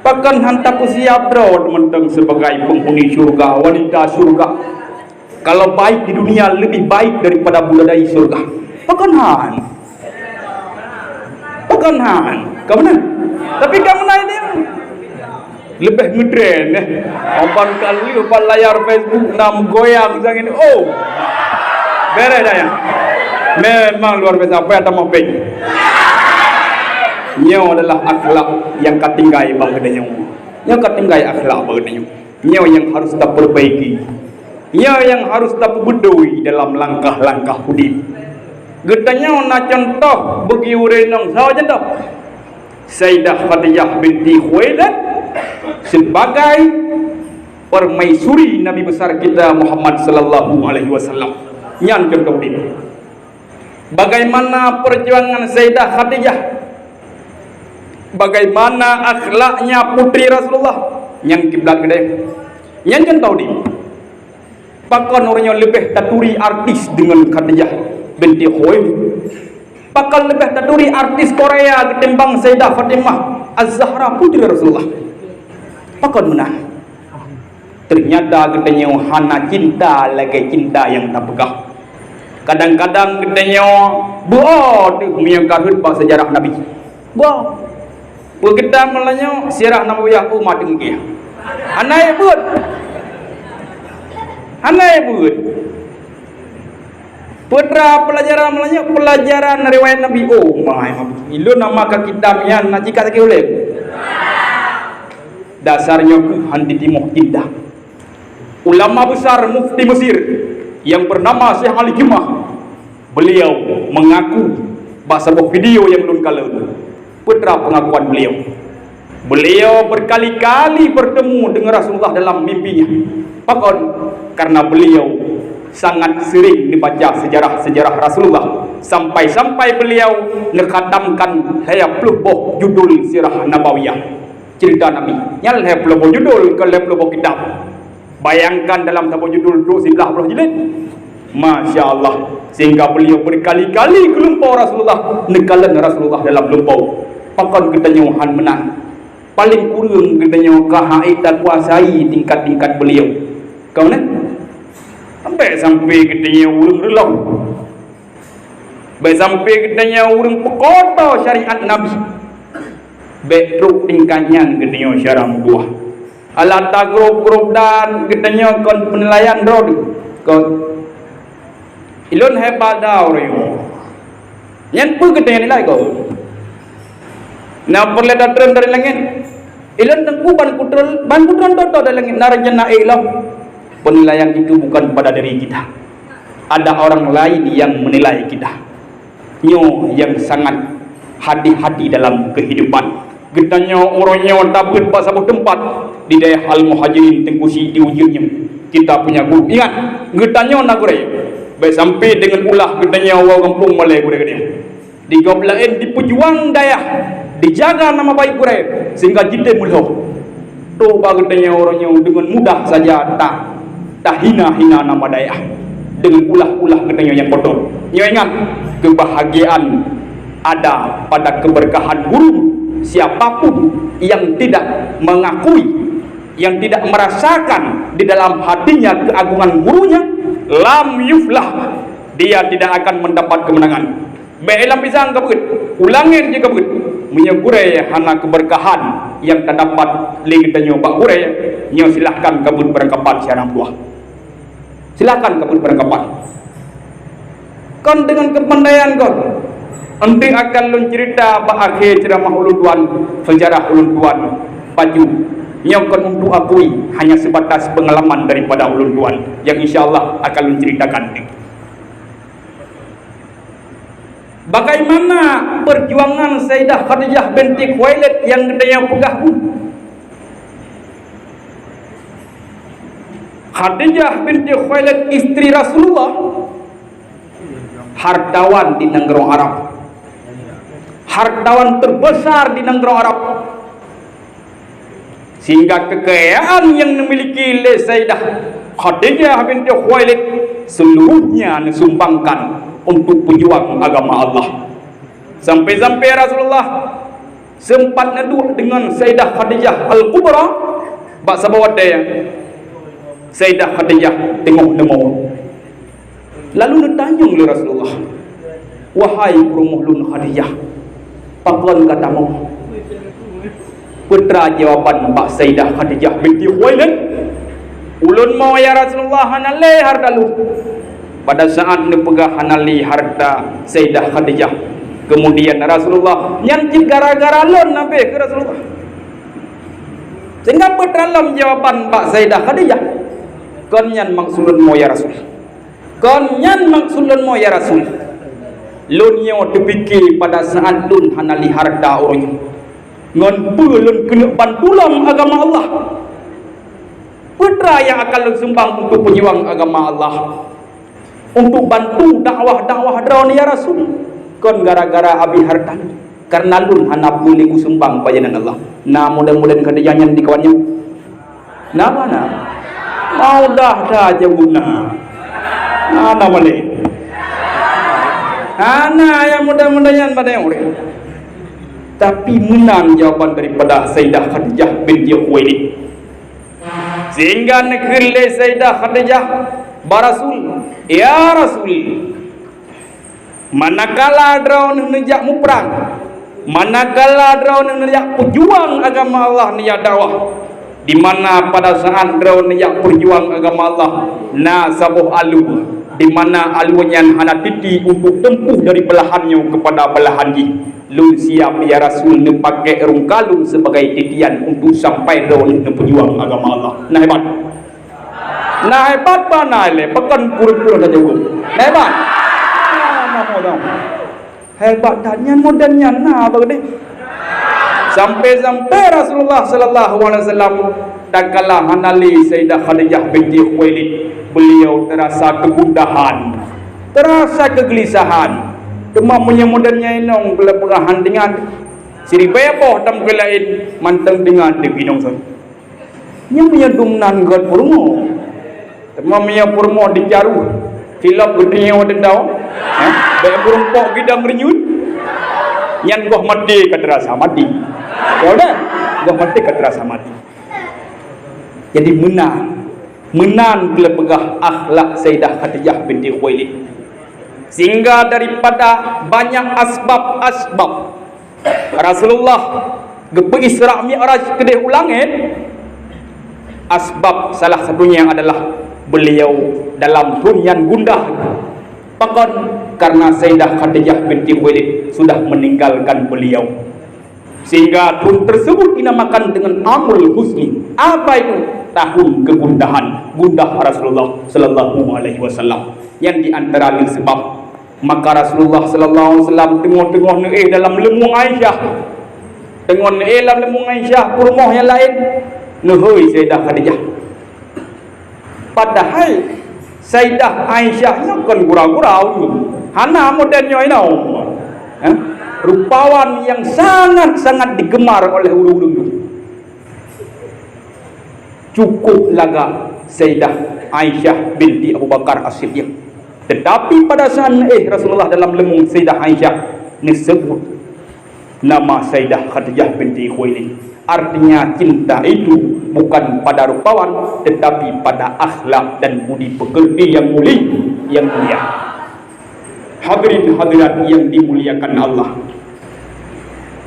Bahkan hantaku siap teman-teman sebagai penghuni surga, wanita surga. Kalau baik di dunia lebih baik daripada bidadari surga. Pekanhan. Kamu tapi kamu ini lebih modern. Ompan kali umpan layar Facebook nam goyang sang ini. Oh, beres dah ya. Memang luar biasa apa yang tak mau Nyo adalah akhlak yang ketinggai bangkedanya. Nya katinggai akhlak begini. Nya yang harus kita perbaiki. Nya yang harus kita bedoi dalam langkah-langkah hidup. Getanya na contoh bagi urenong sahaja dah. Sayyidah Khadijah binti Khuwailid sebagai permaisuri Nabi besar kita Muhammad sallallahu alaihi wasallam. Nyan contoh ini. Bagaimana perjuangan Sayyidah Khadijah? Bagaimana akhlaknya putri Rasulullah? Nyan kiblat gede. Nyan contoh ini. Pakon orangnya lebih taturi artis dengan Khadijah binti Khuwailid. Pakon lebih taturi artis Korea ketimbang Sayyidah Fatimah Az-Zahra putri Rasulullah. Pakon menang. Ternyata katanya hana cinta lagi cinta yang tak pegah. Kadang-kadang katanya buah menyangkahut pak sejarah Nabi. Buah. Kita melanya sirah Nabawiyah umat ini. Anai buat. Anai buat. Putra pelajaran melanya pelajaran riwayat Nabi. Oh my. Ilu nama kitabnya nak jika tak boleh. Dasarnya ke handi timur tindak. Ulama besar mufti Mesir yang bernama Syekh Ali Jumah, beliau mengaku bahasa sebuah video yang belum kala putra pengakuan beliau. Beliau berkali-kali bertemu dengan Rasulullah dalam mimpinya. Pakon karena beliau sangat sering dibaca sejarah-sejarah Rasulullah sampai-sampai beliau ngekhatamkan 20 judul sirah Nabawiyah, cerita Nabi. Nyal 20 judul ke 20 kitab. Bayangkan dalam satu judul 19 jilid. Masya Allah. Sehingga beliau berkali-kali kelumpau Rasulullah, nekalan Rasulullah dalam lumpau. Pakon ketanyuhan menang. Paling kurang ketanyuh kahait tak kuasai tingkat-tingkat beliau. Kau nak? Sampai ketanyuh urung relong. Sampai ketanyuh urung pekota syariat Nabi. Betruk tingkatnya ketanyuh syarah buah. Alata grup-grup dan katanya kon penilaian road kon ilon hebat dah orang yang pun katanya nilai kau na perle datang dari langit ilon tengku ban putran toto dari langit narjana ilah. Penilaian itu bukan pada diri kita, ada orang lain yang menilai kita. Nyo yang sangat hati-hati dalam kehidupan. Getanya orangnya tabut pas satu tempat di daerah Al-Muhajirin tengkusi di ujungnya kita punya guru. Ingat, getanya nak gure. Baik sampai dengan ulah getanya orang kampung Malay gure dia. Di goblain di pejuang daya, dijaga nama baik gure sehingga jite mulho. Tu getanya orangnya dengan mudah saja tak hina-hina nama daya dengan ulah-ulah getanya yang kotor. Nyo ingat, kebahagiaan ada pada keberkahan guru. Siapapun yang tidak mengakui, yang tidak merasakan di dalam hatinya keagungan gurunya, lam yuflah, dia tidak akan mendapat kemenangan. Be'elam pisang kabut, ulangin je kabut, menyegure hana keberkahan yang terdapat lagi tanyo pak gure, nyo silahkan kabut berangkapan siaran buah. Silahkan kabut berangkapan. Kon dengan kepandaian kon. Nanti akan lun cerita akhir ceramah ulun tuan, sejarah ulun tuan baju yang akan untuk akui hanya sebatas pengalaman daripada ulun tuan yang insyaAllah akan lun ceritakan. Bagaimana perjuangan Sayyidah Khadijah binti Khuwailid yang dia pegah pun. Khadijah binti Khuwailid istri Rasulullah, hartawan di negara Arab, hartawan terbesar di negara Arab, sehingga kekayaan yang dimiliki oleh Sayyidah Khadijah binti Khuwailid seluruhnya disumbangkan untuk pejuang agama Allah. Sampai-sampai Rasulullah sempat neduh dengan Sayyidah Khadijah Al-Kubra, bahasa bawah dia Sayyidah Khadijah tengok nemo. Lalu ditanya oleh Rasulullah, wahai perumuhlun Khadijah, pakon katamu? Putra jawaban Pak Sayyidah Khadijah binti Khuwailid, ulun mau ya Rasulullah hanale harta lu. Pada saat nepegah hanali harta Sayyidah Khadijah, kemudian Rasulullah nyancit gara-gara lon nabe ke Rasulullah. Sehingga dalam jawaban Pak Sayyidah Khadijah, konyan maksudun mo ya Rasul, konyan maksudun mo ya Rasul, lunyo dipikir pada saat lun hanali harta orangnya, ngon lun kena bantulang agama Allah, putra yang akan lun sumbang untuk pejuang agama Allah, untuk bantu dakwah drone ya Rasul, kon gara-gara habis harta, karena lun hanap boleh ku sumbang pajanan Allah. Nah mudah-mudahan Khadijahnya di kawannya. Nah mana? Mau dah jauh guna. Nah boleh. Ana yang mudah-mudahan pada yang boleh. Tapi menang jawapan daripada Sayyidah Khadijah binti Khuwailid. Sehingga negeri Sayyidah Khadijah barasul, ya Rasul, manakala draun nejak muprang, manakala draun nejak pejuang agama Allah nejak dakwah, di mana pada saat draun nejak perjuang agama Allah na sabuh alu, di mana alunya hana titi untuk tempuh dari belahannya kepada belahan di, lu siap ya Rasul ne pakai rungkalu sebagai titian untuk sampai draun ne perjuang agama Allah. Nah hebat. Nah hebat mana le, pekan kurang-kurang saja hukum. Nah hebat. Hebat tanya modernnya nah bagaimana sampai Rasulullah sallallahu alaihi wasallam dan kala hanali Sayyidah Khadijah binti Khuwailid, beliau terasa kegundahan, terasa kegelisahan. Demam punya modernnya inong bila pengahan dengan siri beboh tam kelain manteng dengan dipinong son. Nya punya dumnan god purmo. Demam punya purmo dicaru. Silap gedenya wadah daw. Baik burung pok gidang renyun. Nyan goh mati katerasa mati. Ya udah, goh mati katerasa mati. Jadi menang kelepegah akhlak Sayyidah Khadijah binti Khuwailid. Sehingga daripada banyak asbab-asbab Rasulullah gepe Isra Mi'raj kedeh ulangit, asbab salah satunya adalah beliau dalam hunian gundah. Pakon karena Sayyidah Khadijah binti Khuwailid sudah meninggalkan beliau, sehingga tahun tersebut dinamakan dengan Amul Husni. Apa itu? Tahun kegundahan, gundah Rasulullah sallallahu alaihi wasallam. Yang diantara sebab maka Rasulullah sallallahu alaihi wasallam tengok-tengok dalam lemung Aisyah, tengok dalam lemung Aisyah purmoh yang lain nuhoi Sayyidah Khadijah. Padahal Sayyidah Aisyah nya kan gurau-gurau hana modernnya ini rupawan yang sangat-sangat digemar oleh urung-urung itu. Cukup laga Sayyidah Aisyah binti Abu Bakar As-Siddiq. Tetapi pada saat Rasulullah dalam lemung Sayyidah Aisyah disebut nama Sayyidah Khadijah binti Khuwailid. Artinya cinta itu bukan pada rupawan, tetapi pada akhlak dan budi pekerti yang mulia. Hadirin hadirat yang dimuliakan Allah.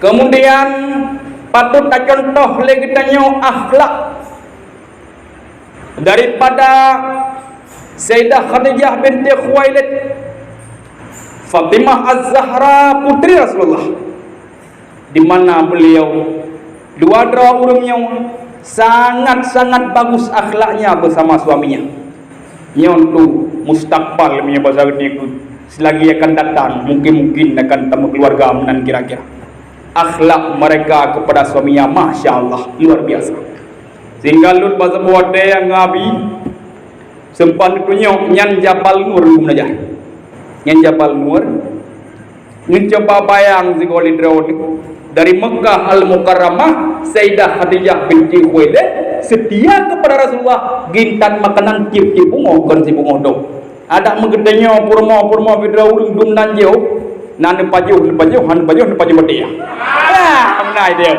Kemudian patut tak contoh lagi tanya akhlak daripada Sayyidah Khadijah binti Khuwailid, Fatimah Az-Zahra putri Rasulullah, di mana beliau dua orangnya sangat-sangat bagus akhlaknya bersama suaminya. Nyontu mustakbal punya bahasa ini selagi akan datang mungkin akan temu keluarga menan kira-kira. Akhlak mereka kepada suaminya masya Allah luar biasa. Sehingga lut bahasa buat yang ngabi sempan tunjuk nyan Jabal Nur aja. Nyan Jabal Nur mencoba bayang zikoli draud dari Mekah Al-Mukarramah, Sayyidah Khadijah binti Khuwailid setia kepada Rasulullah, gintan makanan cip-cip bungo kon si bungo do. Ada megedenya purmo bidra urung dum nanjeu, nan paju betia. Ya, menai dia.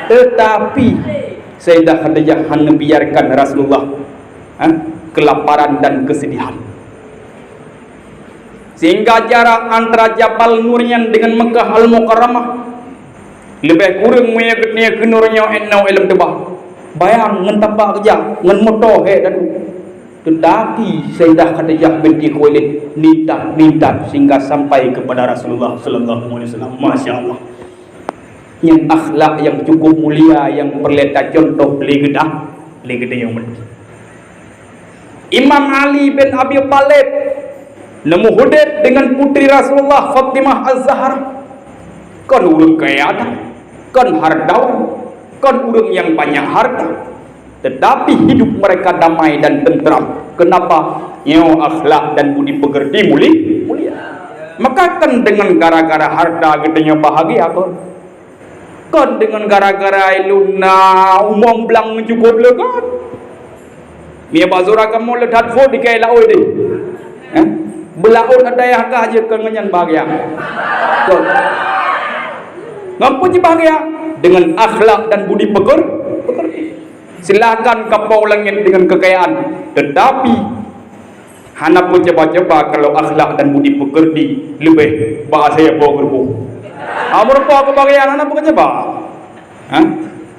Tetapi Sayyidah Khadijah hanya biarkan Rasulullah kelaparan dan kesedihan. Sehingga jarak antara Jabal Nurnya dengan Mekah Al-Mukarramah lebih kurang mengikutnya ke nurnya enau ilmu tebah. Bayang ngentapak kerja ngan motor dan tetapi Sayyidah Khadijah binti Khuwailid nintat sehingga sampai kepada Rasulullah sallallahu alaihi wasallam. Masya Allah. yang akhlak yang cukup mulia yang perleta contoh legedah yang benar. Imam Ali bin Abi Thalib nemu hudud dengan putri Rasulullah Fatimah Az-Zahra. Kan urang kaya ada, kan hartawan, kan urang yang banyak harta, tetapi hidup mereka damai dan tentram. Kenapa? Nyo akhlak dan budi pekerti mulia. Maka kan dengan gara-gara harta katanya bahagia kan dengan gara-gara iluna umum belang cukup lekan. Mia bazura kamu ledat fo di kai laoi deh. Belaun ada yang kah aja kengenyan bahagia. Kan. Ngampun bahagia dengan akhlak dan budi pekerti. Silakan kapau langit dengan kekayaan, tetapi hana pun coba-coba kalau akhlak dan budi pekerti lebih bahasa ya bawa gerbu. Amur apa kebahagiaan hana pun coba.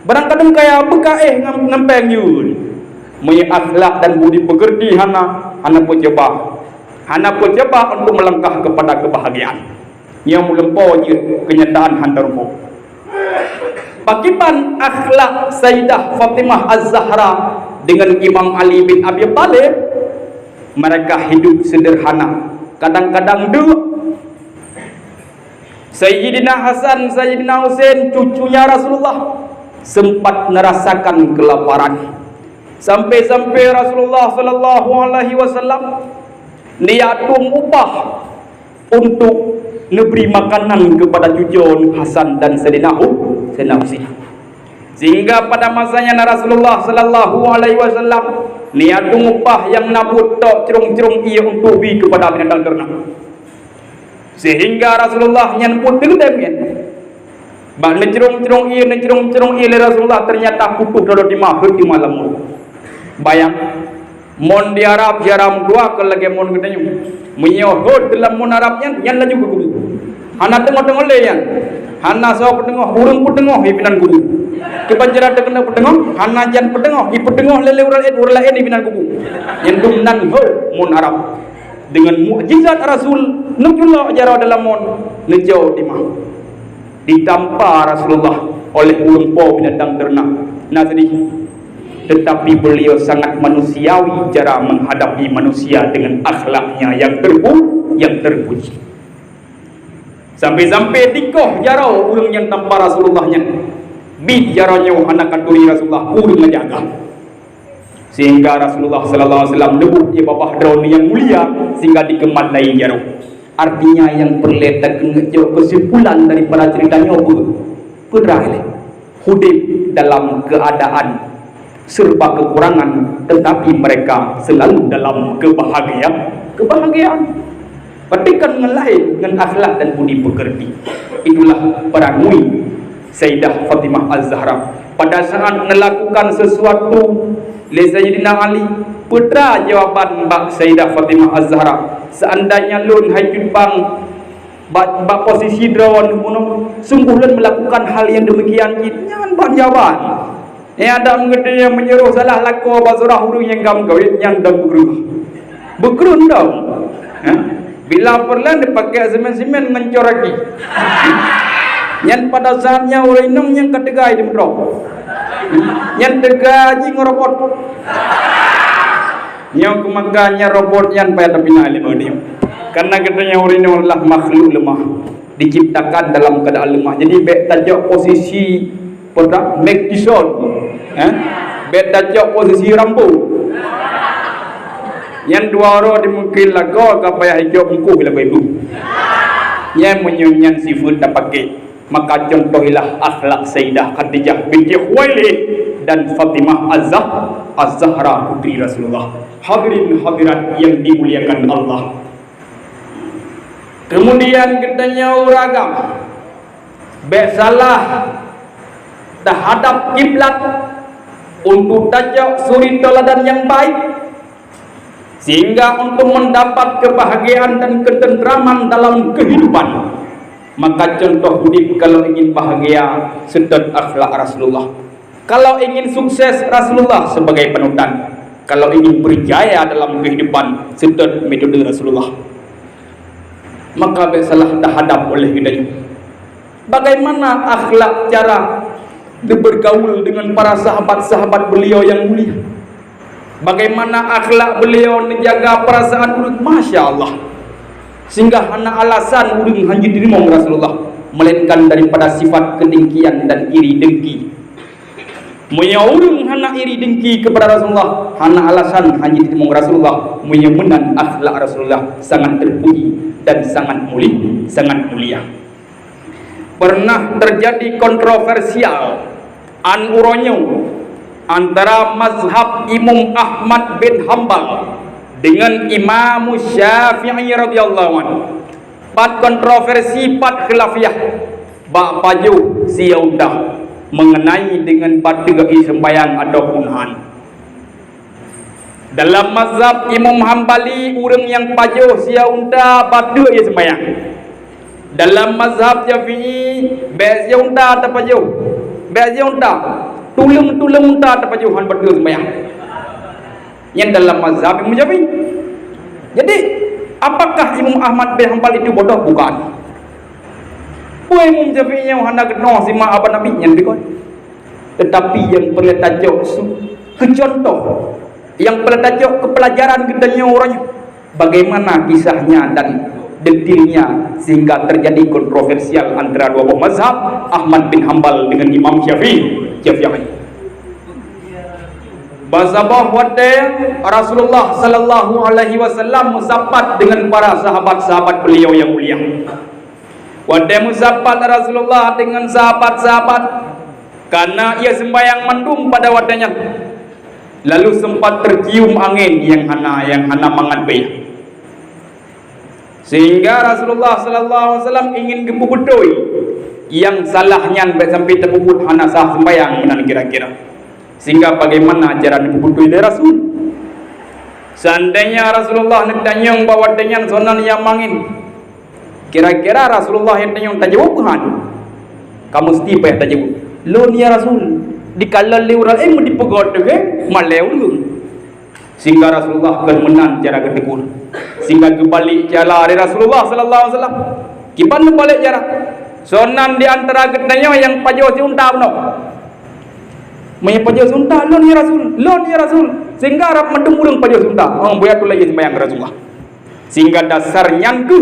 Barang-kadang kaya beka ngempeng yun. Mai akhlak dan budi pekerti hana pun coba. Hana pun coba untuk melangkah kepada kebahagiaan. Yang melampau kenyataan hantar rumput. Pakipan akhlak Sayyidah Fatimah Az-Zahra dengan Imam Ali bin Abi Thalib, mereka hidup sederhana. Kadang-kadang Sayyidina Hasan, Sayyidina Husain, cucunya Rasulullah sempat merasakan kelaparan. Sampai-sampai Rasulullah sallallahu alaihi wasallam niatum upah untuk memberi makanan kepada cucu Hasan dan Sayyidina Husain. Sehingga pada masanya Rasulullah sallallahu alaihi wasallam niatung upah yang nabut tok cerung-cerung ia untuk bi kepada binatang ternak. Sehingga Rasulullah nyanput dengan bak necerung-cerung ia Rasulullah ternyata kutuh dulu di malam. Bayang mon di Arab jaram dua ke lagi mon katanya menyohod dalam mon Arabnya yang laju ke guru hana tengok-tengok leyan hana so petengok urang petengok himpinan guru kebanjaran tekena petengok hana jan petengok ipetengok lele urang lain himpinan guru yang dumnan ho mon Arab dengan mukjizat Rasul nujullah jara dalam mon nejau timah ditampa Rasulullah oleh urang po binatang ternak nazri. Tetapi beliau sangat manusiawi cara menghadapi manusia dengan akhlaknya yang terpuji. Sampai-sampai tikoh jarau urang yang tanpa Rasulullahnya. Bi jaranya anak kanduri Rasulullah kurang menjaga. Sehingga Rasulullah sallallahu alaihi wasallam nebut ia babah daun yang mulia sehingga dikemadai jarau. Artinya yang perletak kesimpulan daripada ceritanya apa? Hidup dalam keadaan serba kekurangan, tetapi mereka selalu dalam kebahagiaan. Petikan ngelain dengan akhlak dan budi pekerti. Itulah perangui Sayyidah Fatimah Az-Zahra. Pada saat melakukan sesuatu le Sayyidina Ali, putra jawaban Mbak Sayyidah Fatimah Az-Zahra, seandainya lun hai Jepang bak posisi drawan sungguh lun melakukan hal yang demikian, jangan jawaban. Yang ada mengerti yang menyuruh salah laku bazurah hurung yang gam kawin yang dah bergerun dah. Bila perlahan dipakai semen-semen mencoraki. Yang pada saatnya orang inum yang ketegai di medrok. Yang tegaji ngerobot. Yang kemakannya robot yang payah tapi nak lima dia. Karena katanya orang ini adalah makhluk lemah, diciptakan dalam keadaan lemah. Jadi baik tajuk posisi pada make tison, baik tajuk posisi rambut. Yang dua orang dimungkin lagu kapaya hijau bungkuh lagu itu. Yang menyunyan sifat tak pakai. Maka contohilah akhlak Sayyidah Khadijah binti Khuwailid dan Fatimah Az-Zahra putri Rasulullah. Hadirin hadirat yang dimuliakan Allah. Kemudian katanya uragam bersalah terhadap kiblat untuk tajuk suri teladan yang baik, sehingga untuk mendapat kebahagiaan dan ketentraman dalam kehidupan. Maka contoh hidup kalau ingin bahagia sedot akhlak Rasulullah. Kalau ingin sukses Rasulullah sebagai panutan. Kalau ingin berjaya dalam kehidupan sedot metode Rasulullah. Maka bersalah terhadap oleh hidayah. bagaimana akhlak cara bergaul dengan para sahabat-sahabat beliau yang mulia, bagaimana akhlak beliau menjaga perasaan urut, Masya Allah, sehingga hana alasan urut hanya diterima Rasulullah, melainkan daripada sifat kedengkian dan iri dengki. Munya urung hana iri dengki kepada Rasulullah, hana alasan hanya diterima Rasulullah, munya menan akhlak Rasulullah sangat terpuji dan sangat mulia. Pernah terjadi kontroversial uronyo antara mazhab Imam Ahmad bin Hanbal dengan Imam Syafi'i radhiyallahu anhu. Pat kontroversi, pat khilafiyah, bak paju siaudah mengenai dengan pada sembahyang ataupun han. Dalam mazhab Imam Hanbali, orang yang paju siaudah pada sembahyang. Dalam mazhab Syafi'i, be siaudah tak paju, be siaudah tulung unta tak paju han pada sembahyang. Yang dalam mazhab Imam Syafi'i. Jadi apakah Imam Ahmad bin Hanbal itu bodoh? Bukan. Puai Imam Syafi'i yang hendak kenal sima apa Nabi yang dikon. Tetapi yang perlu tajuk ke contoh, yang perlu tajuk ke pelajaran kita orangnya, bagaimana kisahnya dan detailnya sehingga terjadi kontroversial antara dua mazhab, Ahmad bin Hanbal dengan Imam Syafi'i. Basabah wadai Rasulullah sallallahu alaihi wasallam musabat dengan para sahabat-sahabat beliau yang mulia. Wadai musabat Rasulullah dengan sahabat-sahabat karena ia sembahyang mandum pada wadanya. Lalu sempat tercium angin yang hana mangat bay. Sehingga Rasulullah sallallahu alaihi wasallam ingin gebubutoi yang salahnya sampai terpuput hana sah sembahyang menan kira-kira. Sehingga bagaimana ajaran gebubutoi dari Rasul? Seandainya Rasulullah nak tanyang bawa dengan sonan yang mangin, kira-kira Rasulullah yang tanyang tajawab kan? Kamu mesti payah tajawab. Lo ni ya Rasul, dikala leural dipegod ke maleu. Sehingga Rasulullah akan menan cara ketegur. Sehingga kembali cara dari Rasulullah sallallahu alaihi wasallam. Kipan balik cara. Sonan di antara ketanya yang pajo si unta no. Maya pajo si unta lo ni ya Rasul. Sehingga Arab mendung urang pajo si unta. Oh boya tu lagi sembahyang Rasulullah. Sehingga dasarnya ke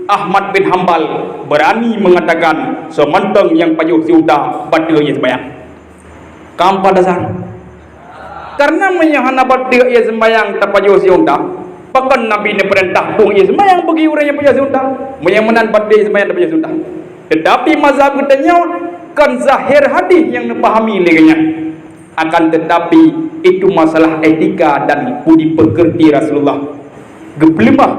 Ahmad bin Hanbal berani mengatakan semantang yang pajo si unta badanya sembahyang. Kampa dasar. Karena menyahana pada ia sembahyang tak pajo si unta, bahkan Nabi ni perintah pun ia sembahyang bagi orang yang pajo si unta, menyamanan pada ia sembahyang tak pajo si unta. Tetapi mazhab katanya kan zahir hadis yang dipahami leganya. Akan tetapi itu masalah etika dan budi pekerti Rasulullah gepelimah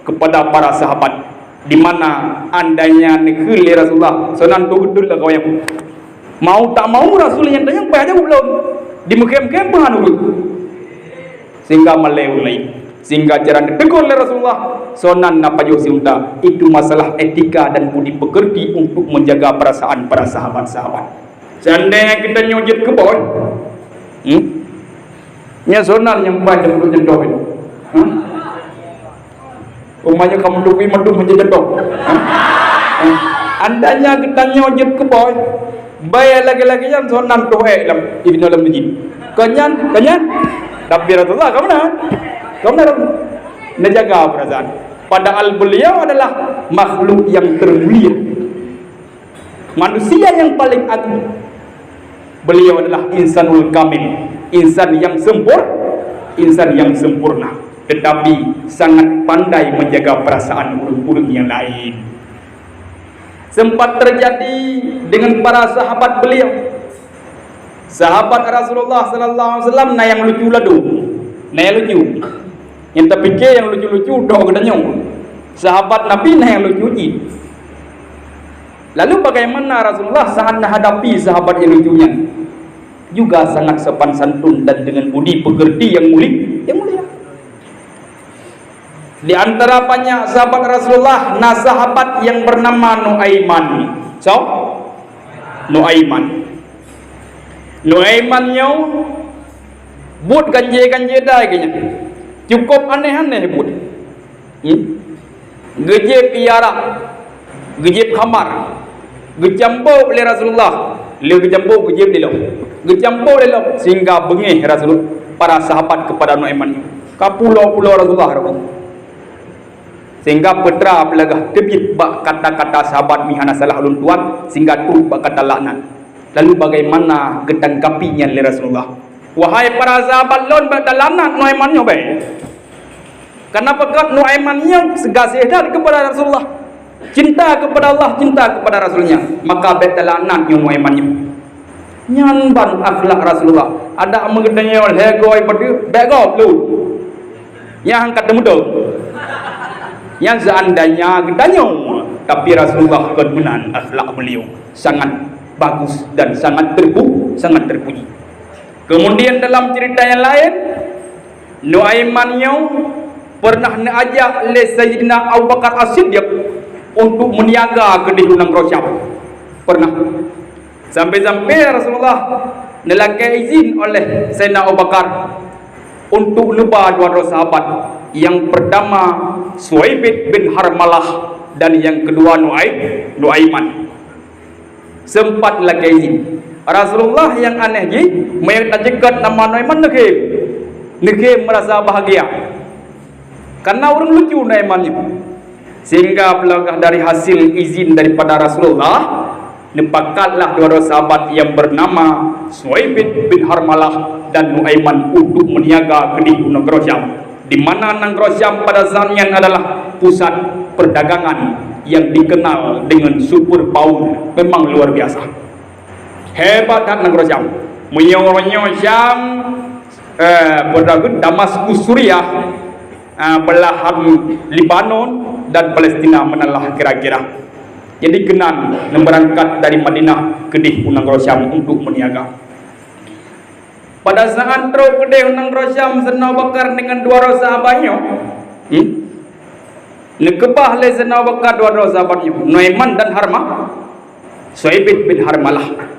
kepada para sahabat, di mana andainya negeri Rasulullah sonan tu betul lah kau yang mau tak mau Rasul yang tanya payah jauh belum di mukem-mukem pun anu sehingga melewai, sehingga jaran ditegur oleh Rasulullah sonan napa jo siunta. Itu masalah etika dan budi pekerti untuk menjaga perasaan para sahabat-sahabat. Seandainya kita nyujud ke bawah nya sonan yang banyak untuk jendoh itu umumnya kamu duwi mendung menjadi jendoh andanya kita nyujud ke bawah bayar lagi-lagi yang sonan doa dalam ibnu dalam masjid. Kanyan, tapi Rasulullah kamu nak menjaga perasaan. Padahal beliau adalah makhluk yang termulia, manusia yang paling agung. Beliau adalah insanul kamil, insan yang sempurna, tetapi sangat pandai menjaga perasaan urut-urut yang lain. Sempat terjadi dengan para sahabat beliau. Sahabat Rasulullah sallallahu alaihi wasallam na yang lucu ladu. Na yang lucu. Yang terfikir yang lucu-lucu dok katanya. Sahabat Nabi na yang lucu. Lalu bagaimana Rasulullah saat menghadapi sahabat yang lucunya? Juga sangat sopan santun dan dengan budi pekerti yang mulia. Di antara banyak sahabat Rasulullah, sahabat yang bernama Nuaiman. Nuaiman yang buat ganje dah kayaknya. Cukup aneh-aneh buat. Geje piara, geje kamar, Gejambo oleh Rasulullah, le gejambo gejib dia lo. Gejambo dia lo sehingga bengih Rasul para sahabat kepada Nuaiman. Kapulau-pulau Rasulullah. Sehingga putra pelagah tebit bak kata-kata sahabat mihana salah ulun tuan sehingga tu bak kata laknat. Lalu bagaimana ketangkapinya oleh Rasulullah? Wahai para sahabat lon bak laknat Nuaiman nyo bae. Kenapa kat Nuaiman nyo segasih dah kepada Rasulullah? Cinta kepada Allah, cinta kepada Rasulnya, maka betalaknat yang Nuaiman nyan ban akhlak Rasulullah. Ada mengenai hegoi berdua begop lu yang angkat mudah yang seandainya gedanya, tapi Rasulullah kemunan akhlak beliau sangat bagus dan sangat terpuji. Kemudian dalam cerita yang lain, Nuaiman pernah diajak oleh Sayyidina Abu Bakar As-Siddiq untuk meniaga kedai Hunang Rosyam. Pernah sampai-sampai Rasulullah nelaki izin oleh Sayyidina Abu Bakar untuk nebah dua sahabat. Yang pertama Suhaib bin Harmalah dan yang kedua Nuaiman. Sempat nelaki izin. Rasulullah yang aneh ji menjegat nama Nuaiman negeri merasa bahagia karena orang lucu Nuaiman. Sehingga pelagah dari hasil izin daripada Rasulullah, nepakatlah dua sahabat yang bernama Suhaib bin Harmalah dan Nuaiman untuk meniaga kedai Hunang Rosyam, di mana Hunang Rosyam pada zamannya adalah pusat perdagangan yang dikenal dengan super power, memang luar biasa. Hebat Hunang Rosyam. Menyo Syam berdagun Damaskus Suriah, belahan Libanon dan Palestina menalah kira-kira. Jadi kenan berangkat dari Madinah ke Hunang Rosyam untuk meniaga. Pada saat terus ke Hunang Rosyam, Sayyidina Abu Bakar dengan dua sahabatnya, nekebah oleh Sayyidina Abu Bakar dua sahabatnya, Nuaiman dan Suhaib bin Harmalah.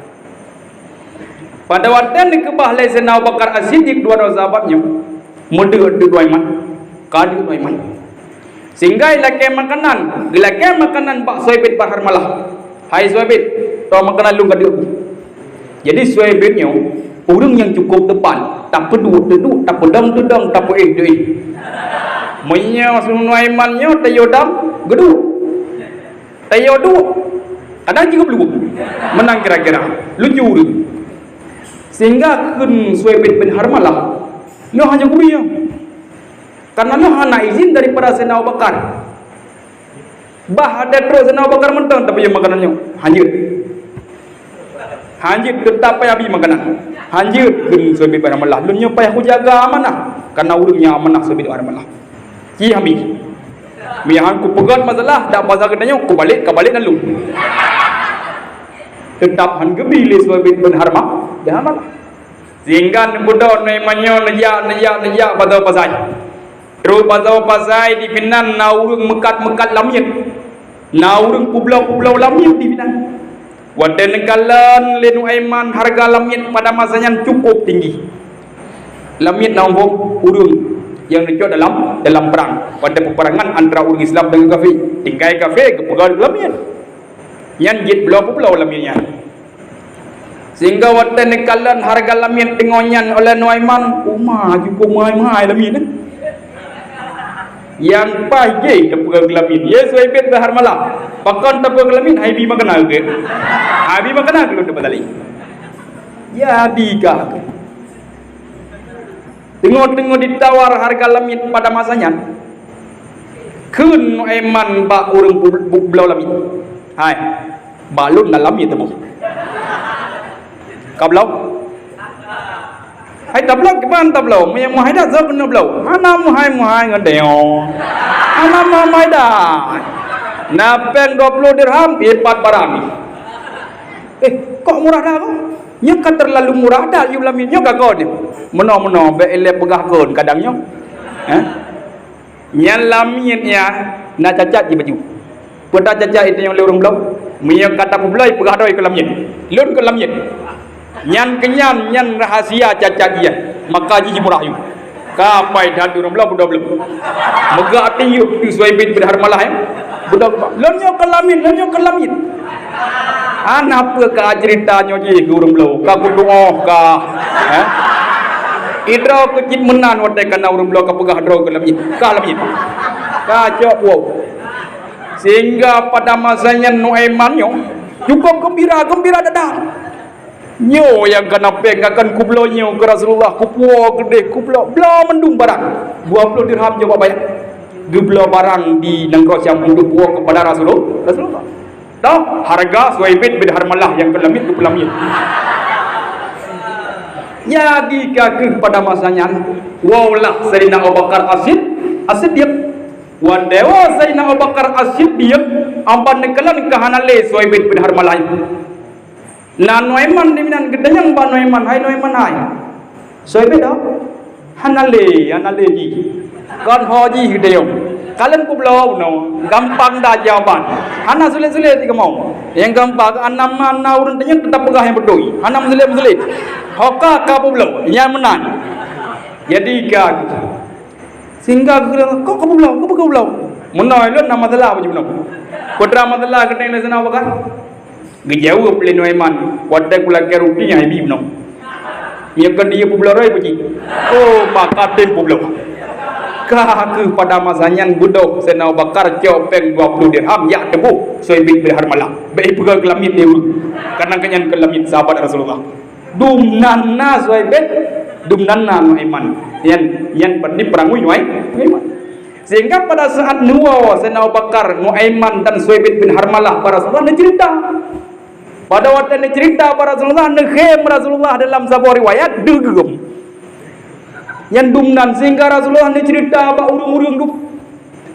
Pada waktu nekebah oleh Sayyidina Abu Bakar As-Siddiq dua sahabatnya, muda Nuaiman, kadi Nuaiman. Sehingga ilaki makanan Pak Suhaib bin Harmalah. Hai Suhaib, tahu makanan lu kadi aku. Jadi Suhaib nya orang yang cukup depan, tak peduk, tak pedang, tak pedih. Menya Nuaiman nya tayodam geduk. Tayodu. Kadang juga belum menang kira-kira. Lucu dia. Sehingga kun Suhaib bin Harmalah, lu hanya kubiang. Karena nak izin daripada Sayyidina Abu Bakar. Bah ada terus Sayyidina Abu Bakar mentang tapi yang makanannya hanjit tetap payah habis makanan. Hanjit bin Suhaib bin Harmalah. Lunya payah aku jaga amanah. Karena urungnya amanah Suhaib bin Harmalah. Ki habis. Mihan ku pegat masalah dak pasal kedanya ku balik lalu. Tetap han gebili Suhaib bin Harmalah. Sehingga budak Nuaimannya nejak pada pasal. Terus pasai di Pinan naurung mekat lamit. Naurung pulau lamit di Pinan. Wadah negalan Nuaiman harga lamit pada masanya cukup tinggi. Lamit naurung urung yang dijual dalam perang. Pada peperangan antara urung Islam dengan kafir. Tingkai kafir ke pegang lamit. Yang jit pulau lamitnya. Sehingga wadah negalan harga lamit tengonyan oleh Nuaiman. Cukup mahal lamit ni. Yang pagi tepuk gelamin ya Suhaib bin Harmalah pakan tepuk gelamin habi makan ke lu dapat tali ya diga tengok ditawar harga lamit pada masanya kun Nuaiman ba urang belau lamit hai balun dalam itu temu kablau hai tablau keban tablau yang muhai dah zab no blau ana muhai ngadeo ana mamai dah napeng 20 dirham 4 barang kok murah dah kau nya kan terlalu murah dah you laminnya gak ni meno be ele pegah kon kadangnya nya laminnya nak cacat di baju pada cacat itu yang lorong blau minyak kata pulai pegah doi ke lamin lun ke lamin nyan kenyan nyan rahasia cacat dia maka ji murah yu kapai dan durung belah budak belum megak tinggi Suhaib bin Harmalah Budak lonyo ke lamit. Apa ka ceritanya je ke urang belau? Ka kudoh ka. Idra ke cit menan watai kana urang belau ka pegah draw ke lamit. Ka lamit. Ka cok wow. Sehingga pada masanya Nuaiman cukup gembira dadah. Nyo yang kena pegakan kublo nyo ke Rasulullah, kupuo gede kublo bla mendung barang 20 dirham coba bayar. Geblo barang di nangkos yang untuk puo kepada Rasulullah. Dah harga Suhaibit bin Harmalah yang ke lamit ke lamit. Jadi kaki pada masanya waulah Sayyidina Abu Bakar As-Siddiq wa dewa Sayyidina Abu Bakar As-Siddiq ampan nekalan kahanale Suhaibit bin Harmalah. Nah Nuaiman diminan gedanyang ba Nuaiman hai Suhaibit dah hanale ji kan hoji hidayong kalian ku belau no gampang dah jawaban hana sulit tiga mau yang gampang anam urun tanya tetap pegah yang berdoi hanam sulit hoka ka belau yang menang jadi ka sehingga kok ka belau menoi lu nama dalah apa jumno putra madalah keteng lesana bakar gejauh pelin Nuaiman wadai kula keruti yang ibi no yang kan dia belau rai puji oh maka tempo belau ke pada masanya budak Sayyidina Abu Bakar copeng 20 dirham ya tebu Suhaibit bin Harmalah baik pegang kelamit dia karena kenyan kelamit sahabat Rasulullah dumnanna Suhaibit dumnanna Nuaiman yang pergi perang Nuaiman sehingga pada saat Sayyidina Abu Bakar Nuaiman dan Suhaibit bin Harmalah para Rasulullah cerita pada waktu cerita para Rasulullah nekhem Rasulullah dalam sebuah riwayat degem yang dumnan sehingga Rasulullah ni cerita apa urung-urung duk.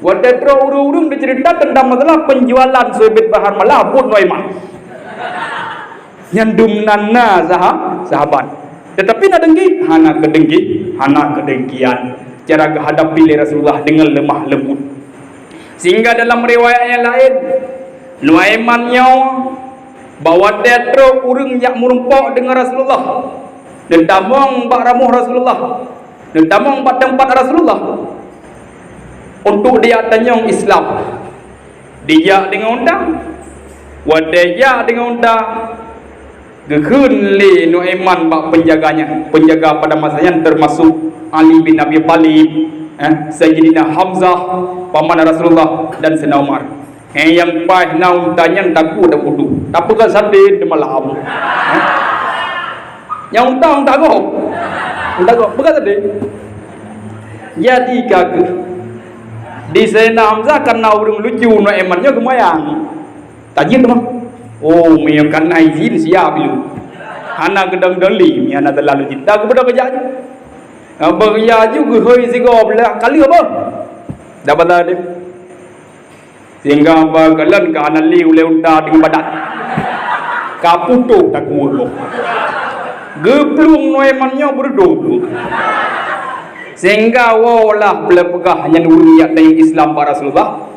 Wadetro urung-urung ni cerita tentang masalah penjualan Suhaibit bin Harmalah buat Nuaiman. Yang dumnan na sahabat. Tetapi nak dengki, hana kedengkian. Cara hadapi Rasulullah dengan lemah lembut. Sehingga dalam riwayat yang lain Nuaiman bawa detro urung yang merumpok dengan Rasulullah. Dan damong bak ramuh Rasulullah. Dan tamang tempat Rasulullah untuk dia tanyong Islam dia dengan undang wadaya dengan undang gekun li Nuaiman bak penjaga pada masanya termasuk Ali bin Abi Thalib Sayyidina Hamzah paman Rasulullah dan Sayyidina Umar yang pai naun tanya takut dak wudu tapi kan sadin de malam yang undang tak go bekas tadi jadi kagak di Sayyidina Hamzah karena urung lucu Nuaimannya gemayang tajir mah oh miyak karena izin siap lu anak gedang deli mi anak terlalu cinta kepada kerja juga hoi sigo belah kali apa dapat ada sehingga bagalan ke anak li ule unta dengan badan kaputo tak kulo geplung Nuaimannya berdua sehingga walah belepegah hanya nuriat dari Islam para Rasulullah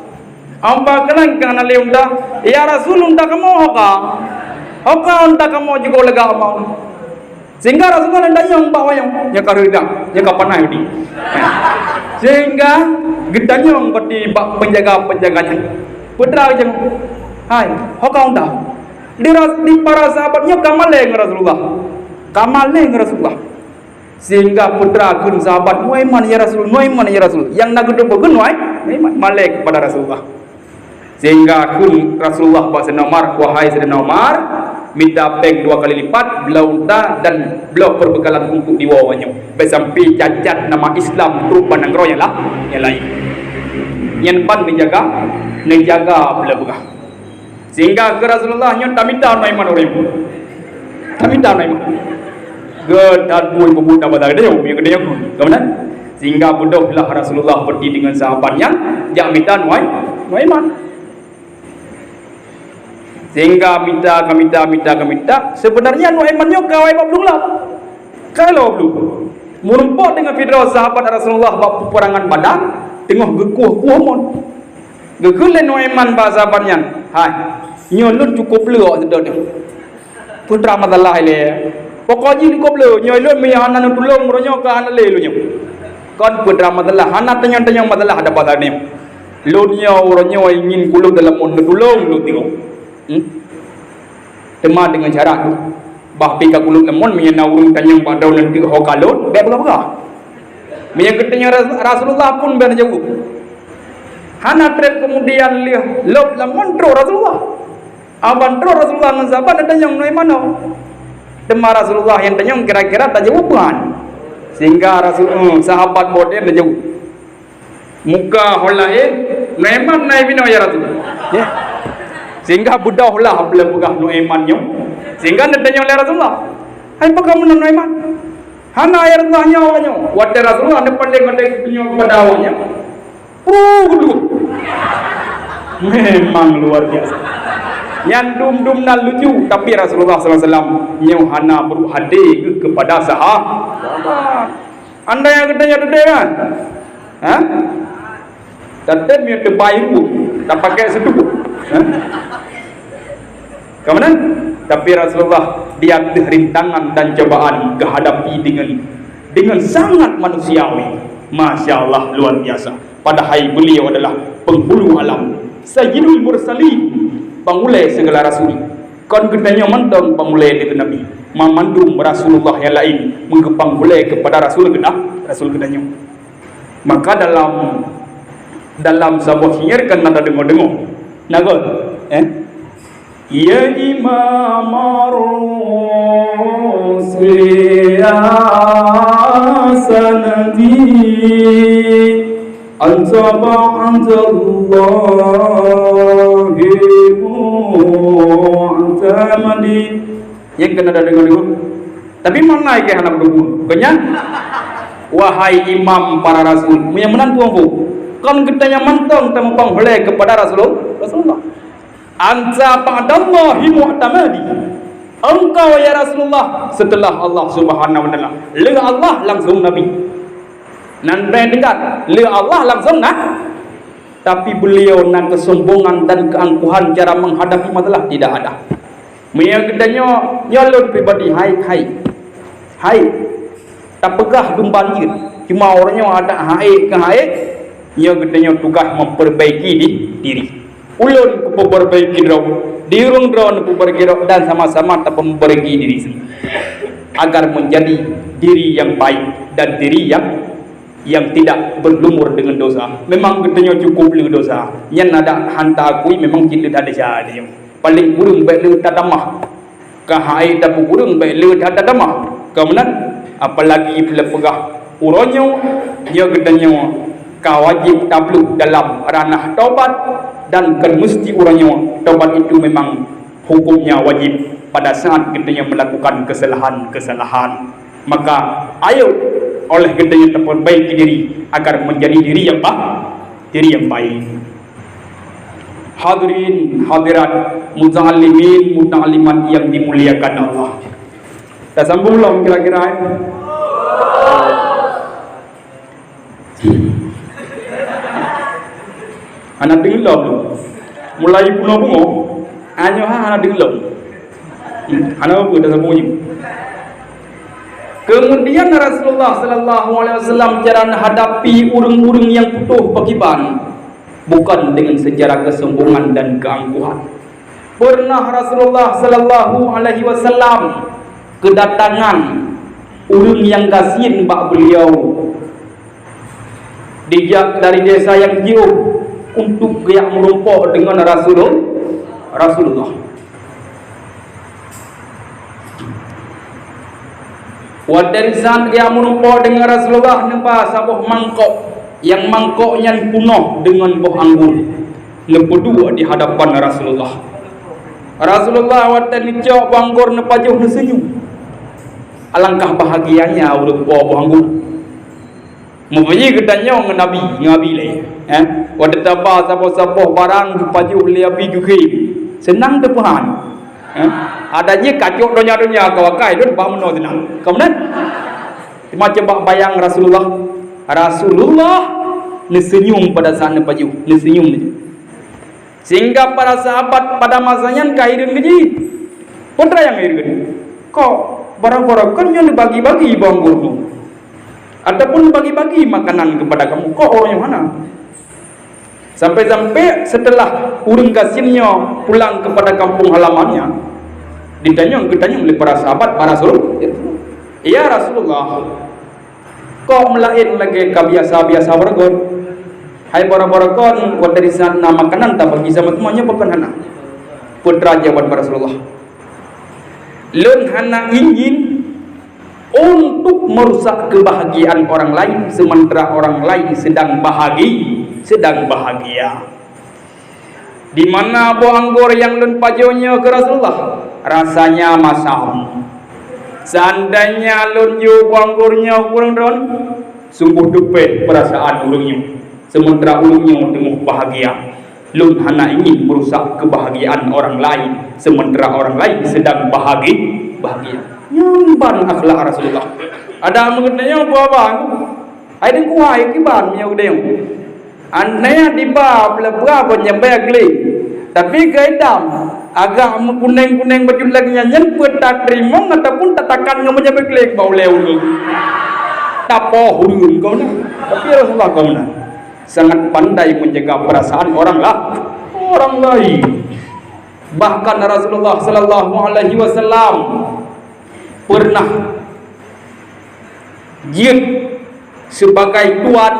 amba kelan kana leunda ya Rasul unda kamu hoka unda kamu juga lega mau sehingga Rasulullah anda yang bawa yang karida yang kapanai di sehingga gedanya yang berarti penjaganya putra yang hai hoka unda di para sahabatnya kamaleng Rasulullah sehingga putra kun sahabat Nuaiman ya Rasul yang nak gedung Nuaiman malek kepada Rasulullah sehingga kun Rasulullah Sayyidina Umar wahai Sayyidina Umar minta peng 2 kali lipat belau unta dan belau perbekalan untuk diwawanya sampai cacat nama Islam rupa nangro yang lain yang pan menjaga belau begah sehingga ke Rasulullah nyonta minta Nuaiman dan pun pemuda pada dia kemudian sehingga budahlah Rasulullah pergi dengan sahabatnya jak minta Nuaiman sehingga minta sebenarnya Nuaimannya kawai belum lah kalau belum merumpok dengan fidra sahabat Rasulullah bab peperangan Badar tengah gekuh-kuhmon gekulen Nuaiman bahasa sahabatnya hai nyolun cukup leok sedot putra madalah ile pokoknya cukup le nyolun mi hanan tulung ronyo ka hanan le lu nyo kon putra madalah hanan tanya madalah ada pada ni Lunia orangnya ingin kuluk dalam monde tulung lu tengok. Tema dengan cara tu. Bahpi ka kuluk lemon menyana urung tanyang padau nanti ho kalon, be berapa? Menyang ketanya Rasulullah pun ben jauh. Hana trek kemudian lihat lop lemon tro Rasulullah. Aban tro Rasulullah ngan sahabat tanyang noi mana? Tema Rasulullah yang tanyang kira-kira tak jauh bukan. Sehingga sahabat modern jauh. Muka holain Nuaiman naik bina ya Rasul. Ya. Sehingga budak lah belum pegah Nuaimannya. Sehingga nadanya oleh Rasulullah. Hai apa kamu Nuaiman? Hana ya Rasulullah nyawanya. Wadah Rasulullah ada pandai-pandai punya kepada awaknya. Dulu. Memang luar biasa. Yang dum-dum nan lucu, tapi Rasulullah SAW hana berhadi kepada sahabat. Anda yang katanya dede kan? Hah? Tetap dia terbaik tak pakai seduh. Kemudian tapi Rasulullah dia rintangan dan cobaan kehadapi dengan sangat manusiawi. Masya Allah luar biasa. Padahal beliau adalah penghulu alam, Sayyidul Mursalin, pengulai segala rasul. Kon ketanya mantong pengulai dengan Nabi. Memandum Rasulullah yang lain menggepang mulai kepada Rasul ketanya. Maka dalam sebuah syair kan ada dengar nagot ya imam ar-rusul ya sanadi anta ba'dallahi mu'tamadi yang kena ada dengar tapi mana yang anak berbunuh kenya wahai imam para rasul yang menantu aku kan ketanya mantong tempang boleh kepada Rasulullah. Anta ba'dallahi mu'tamadi. Engkau ya Rasulullah setelah Allah Subhanahu wa taala. Le Allah langsung Nabi. Nan dengar, le Allah langsung tapi beliau nak kesombongan dan keangkuhan cara menghadapi masalah tidak ada. Menyang ketanya nyalon pribadi hai. Tak pegah dum banjir. Cuma orangnya ada hai ke hai. Ia katanya tugas memperbaiki diri. Ulun memperbaiki dirung drone memperbaiki dan sama-sama tak memperbaiki diri sendiri agar menjadi diri yang baik dan diri yang tidak berlumur dengan dosa. Memang katanya cukup le dosa. Yang ada hantar akui memang kita ada saja. Paling kurang baik le tak tamah. Kahai tak kurang baik le tak tamah. Kemudian apalagi bila pegah uronyo dia katanya kau wajib takluk dalam ranah taubat dan kan mesti orangnya taubat itu memang hukumnya wajib pada saat kita melakukan kesalahan. Maka ayo oleh kita memperbaiki diri agar menjadi diri yang baik. Hadirin hadirat muta'allimin muta'allimat yang dimuliakan Allah. Kita sambung belum kira-kira anak dengar mulai bunga anyo anak dengar anak apa dah sambung. Kemudian Rasulullah sallallahu alaihi wasallam cara hadapi urang-urang yang putuh pakiban bukan dengan sejarah kesombongan dan keangkuhan. Pernah Rasulullah sallallahu alaihi wasallam kedatangan urang yang gasin bak beliau dijak dari desa yang jauh untuk yang merumpok dengan Rasulullah. Wadarisan yang merumpok dengan Rasulullah nampak sebuah mangkok yang mangkoknya penuh dengan buah anggur. Nepedua di hadapan Rasulullah. Rasulullah watan nicok buah anggur nepajuh nesenyum. Alangkah bahagianya urut buah anggur. Mempunyai ketanya dengan Nabi leh. Wadah tabah sabah barang paju liapi juga. Senang tepuhan. Ada je kacuk donya kawakai don bah meno tenang. Kemudian macam bak bayang Rasulullah nesenyum pada saat nepaju, nesenyum je. Sehingga para sahabat pada masanya kairin geji. Kontra yang kairin. Kok barang-barang kan yang dibagi-bagi banggur tu. Ataupun bagi-bagi makanan kepada kamu. Kok orang yang mana? Sampai-sampai setelah urang kasinnya pulang kepada kampung halamannya, ditanya oleh para sahabat, para Rasul, ya Rasulullah, kok melain lagi kebiasa-biasa bergon? Hai para-para kon, buat dari sana makanan tak bagi sama semuanya bukan hana. Putra jawab Rasulullah, lun hana ingin untuk merusak kebahagiaan orang lain sementara orang lain sedang bahagia. Di mana bu anggur yang lun pajonya ke Rasulullah rasanya masam. Seandainya lun yu bu anggurnya kurang don, sungguh dupet perasaan ulungnya. Sementara ulungnya tengah bahagia. Lun hana ingin merusak kebahagiaan orang lain sementara orang lain sedang bahagia. Nyamban akhlak Rasulullah. Ada mengenanya apa? Ada kuai kiban yang udah yang. Aneh di bab berapa nyampe agli. Tapi kaidam agak kuning baju lagi nyanyian tak terima ataupun tatakan yang menyampe agli bau leu. Tapoh hurun kau na. Tapi Rasulullah kau na sangat pandai menjaga perasaan orang lain. Bahkan Rasulullah sallallahu alaihi wasallam pernah jin sebagai tuan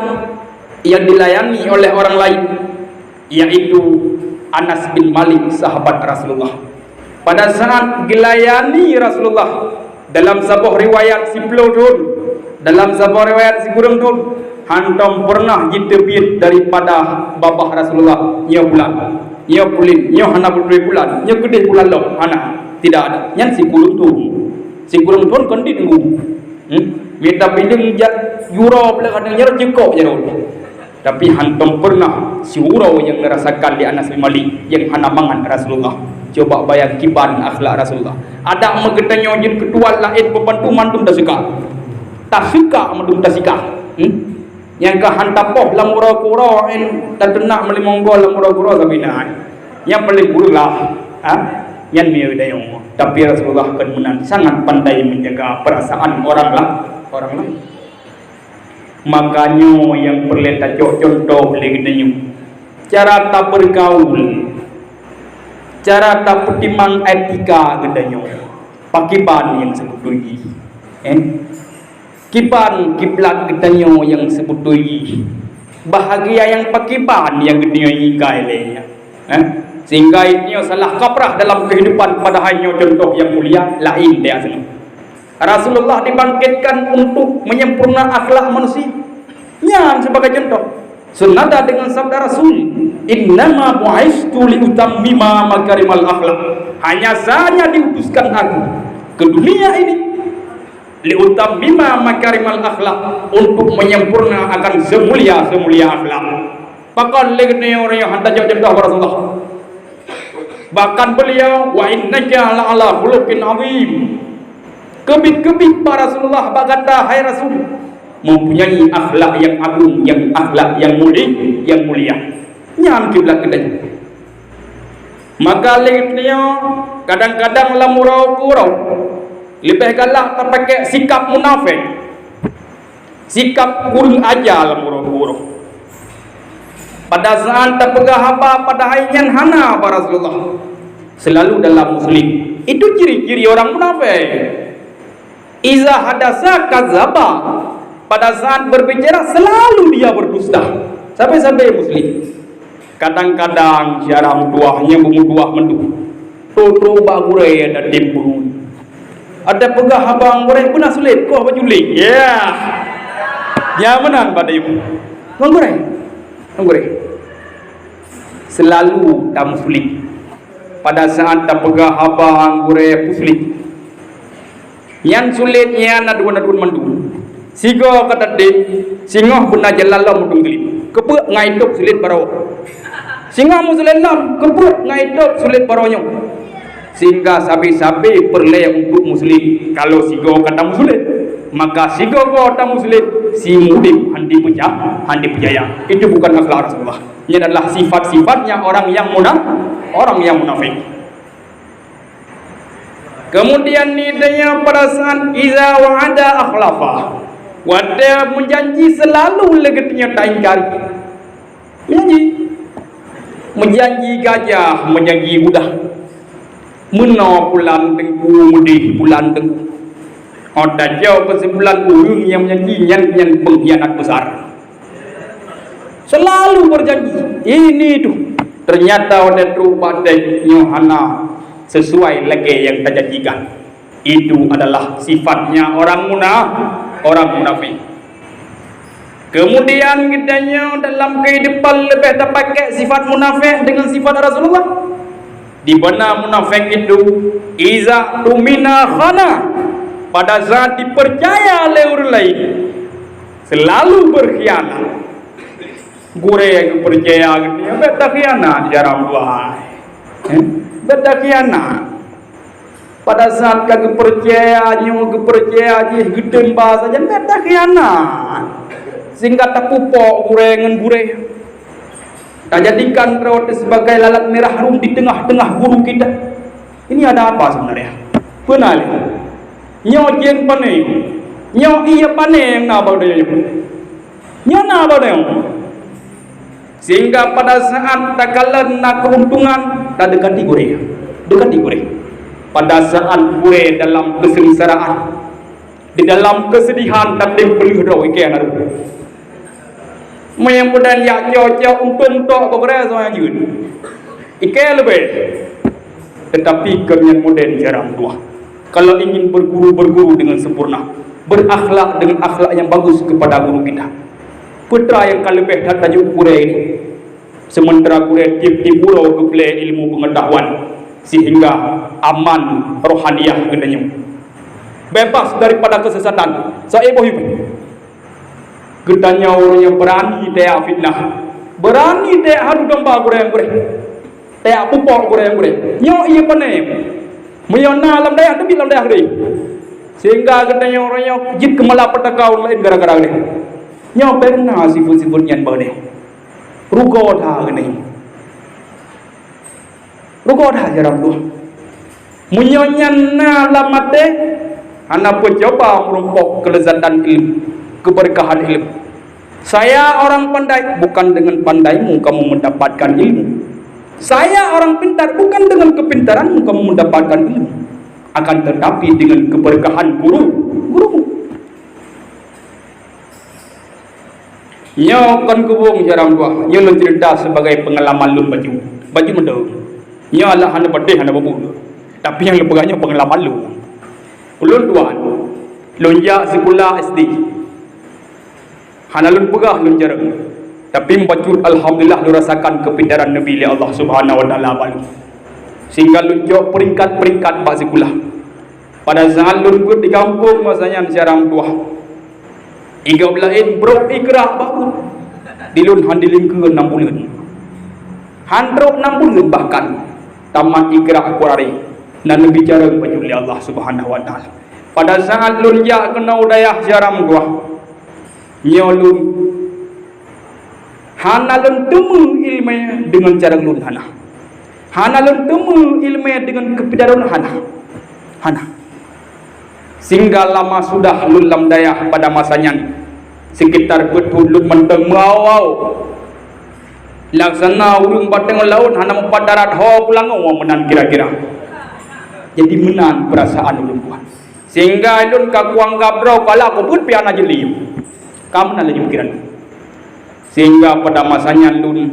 yang dilayani oleh orang lain, yaitu Anas bin Malik, sahabat Rasulullah. Pada saat dilayani Rasulullah, dalam sebuah riwayat si pelodun, dalam sebuah riwayat si kurang dun, hantam pernah jitebit daripada babah Rasulullah nya bulan, nya pulin, nya hana bulan, nya gede bulan lo, hana tidak ada. Nyan si kurang dun kondi tunggu. Minta pilih juro boleh kadang jekok je dulu. Tapi hantam pernah si urau yang merasakan di Anas bin Malik yang hana mangan Rasulullah. Coba bayang kiban akhlak Rasulullah. Ada mengetanya jin ketua lain pembantu mantum tak suka mantum tak suka. Yang ke hantapoh lamura-kura dan tenak melimonggol lamura-kura sabina. Yang paling buruk lah. Yang dia dayung. Tapi Rasulullah kan sangat pandai menjaga perasaan orang lain. Makanya yang perlu kita contoh lagi denyu. Cara tak bergaul, cara tak pertimang etika gedanyo. Pakiban yang sebetulnya. Kiban kiblat gedanyo yang sebetulnya. Bahagia yang pakiban yang gedanyo ingkai sehingga ini salah kaprah dalam kehidupan pada hanya contoh yang mulia lain dia sana. Rasulullah dibangkitkan untuk menyempurna akhlak manusia. Yang sebagai contoh senada dengan sabda Rasul, innama bu'istu liutammima makarimal akhlak. Hanya saja diutuskan aku ke dunia ini liutammima makarimal akhlak, untuk menyempurna akan semulia akhlak. Bahkan legene orang yang hantar contoh Rasulullah. Bahkan beliau wa innaka la'ala khuluqin azim. Kebit-kebit para Rasulullah berkata, hai Rasul, mempunyai akhlak yang agung, yang akhlak yang mulia. Nyam kiblat kedai. Maka beliau kadang-kadang lamurau-kurau lebih galak terpakai sikap munafik, sikap kurang ajar lamurau-kurau. Pada saat terpegah apa pada hayyan hana para Rasulullah selalu dalam muslim. Itu ciri-ciri orang munafik. Iza hadasa kadzaba, pada saat berbicara selalu dia berdusta. Sampai-sampai muslim. Kadang-kadang jaram tuahnya bungu-tuah menduh. Toto bagure ada timbul. Ada pegah abang goreng pun sulit kau baju lik. Ya. Ya menang pada ibu. Bang goreng. Selalu tak muslim. Pada saat tak pegah abang goreng muslim. Yang sulitnya nadun mandu. Sigo kata de, singoh guna jalala mudung gelip. Kepuk ngaidop sulit baro. Singoh musulit lam, kepuk ngaidop sulit baronyo. Sehingga sabi-sabi perle untuk muslim. Kalau sigo kata musulit, maka sigo kata muslim si mudim handi pujaya. Itu bukan akhlak Rasulullah. Ini adalah sifat-sifatnya orang yang munafik. Kemudian nidanya pada saat iza wa'ada akhlafa. Wadah menjanji selalu legetnya tak ingkari. Menjanji menjanji gajah, menjanji kuda. Meno bulan tengku mudi bulan tengku. Oda jauh kesimpulan urung yang menjanji yang pengkhianat besar. Selalu berjanji. Ini tuh. Ternyata ada badai Yohana sesuai lagi yang terjanjikan. Itu adalah sifatnya orang munafik. Kemudian kitanya dalam kehidupan lebih terpakai sifat munafik dengan sifat Rasulullah. Di mana munafik itu iza tumina khana, pada saat dipercaya oleh orang lain selalu berkhianat. Gure percaya dia beta khianat jarang buah. Beta khianat. Pada saat kagak percaya je gedeng bahasa jan beta khianat. Sehingga tak pupok gure dengan gure. Tak jadikan roti sebagai lalat merah harum di tengah-tengah guru kita. Ini ada apa sebenarnya? Benar. Nyo jen pane. Nyo iya pane yang nabau dia. Nyo nabau dia. Sehingga pada saat tak kalah nak keuntungan tak dekati gure. Pada saat gure dalam kesengsaraan, di dalam kesedihan tak dibeli roh ikan ada. Yang kemudian ya jauh untung tok beberapa soalnya jun. Ikan lebih. Tetapi kalian modern jarang tua. Kalau ingin berguru dengan sempurna, berakhlak dengan akhlak yang bagus kepada guru kita. Putra yang lebih tajuk gure ini. Sementara gure tip-tip pulau keple ilmu pengetahuan sehingga aman rohaniah gedenya. Bebas daripada kesesatan. Saya bohong. Gedanya orang yang berani dia fitnah. Berani dia hadu domba gure yang gure. Dia pupok gure yang gure. Nyo iya pane. Meyona alam daya tapi alam daya gede. Sehingga gedanya orang yang jid kemala petakau lain gara-gara gede. Nyo pernah sifat-sifat yang bade. Rugo dah gede. Rugo dah jarang tu. Munyonya na lamate anak pun coba merumpok kelezatan ilmu, keberkahan ilmu. Saya orang pandai, bukan dengan pandaimu kamu mendapatkan ilmu. Saya orang pintar, bukan dengan kepintaranmu kamu mendapatkan ilmu. Akan tetapi dengan keberkahan gurumu. Nyo kan kubung jarang dua. Nyo lu cerita sebagai pengalaman lu baju mendau. Nyo Allah hana pedih hana babu. Tapi yang lebihnya pengalaman lu. Ulun tuan, lunja sekolah SD. Hana lun pegah lun jarang. Tapi membacut alhamdulillah lu rasakan kepintaran Nabi Allah Subhanahu wa taala balu. Sehingga lun jauh peringkat-peringkat pak sekolah. Pada saat lun gur di kampung masanya jarang tua. 13 bro ikrah baru. Dilun handilin ke 6 bulan. Handrok 6 bulan bahkan tamat ikrah kurari. Dan bicara bajuli Allah Subhanahu wa taala. Pada saat lun ja kena udayah jaram gua. Nyolun hana lun temu ilmu dengan cara lun hana. Hana lun temu ilmu dengan kepidaran hana. Sehingga lama sudah lun lam dayah pada masanya sekitar betul lun menteng mawau. Laksana urung bateng laut hana empat darat ho pulang menan kira-kira. Jadi menan perasaan ulun kuat. Sehingga ulun kakuang gabrau kala aku pun piana jeli. Kamu nak lagi pikiran. Sehingga pada masanya ulun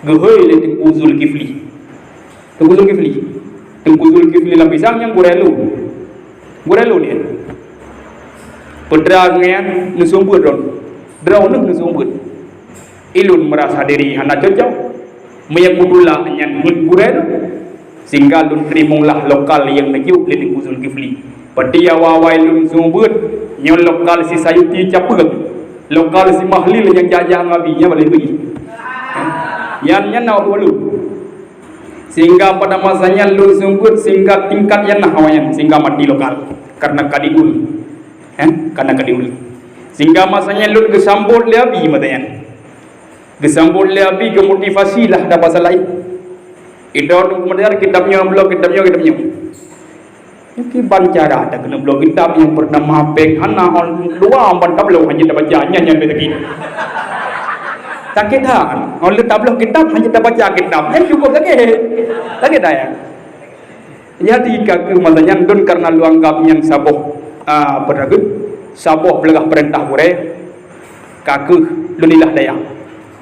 gehoi le Tengku Zulkifli. Tengku Zulkifli lapisang yang gurelu dia. Pedrangnya nusumbut ron. Draw nusumbut. Ilun merasa diri hana cocok. Meyakudula yang gurelu. Sehingga lun terimunglah lokal yang najuk le Tengku Zulkifli. Padia wawai lun sumbut nyon lokal si sayuti capeg. Lokal si mahlil yang jajang ngabinya boleh pergi. Yan nak dulu. Sehingga pada masanya lun sumbut sehingga tingkat yang nahawayan sehingga mati lokal karena kadiul. Karena kadiul. Sehingga masanya lun gesambut le abi matayan. Gesambut le abi ke motivasi lah dah pasal lain. Itu kemudian kitabnya. Ini bancara ada kena blog kitab yang bernama Peng Hana on luar ban kablo hanya dapat jangan yang begitu. Sakit dah. Oleh tablah kitab hanya tak baca kitab. Yang cukup sakit. Sakit dah ya. Jadi kaku matanya don karena lu anggap yang saboh beragam saboh belegah perintah gure kaku dunilah daya.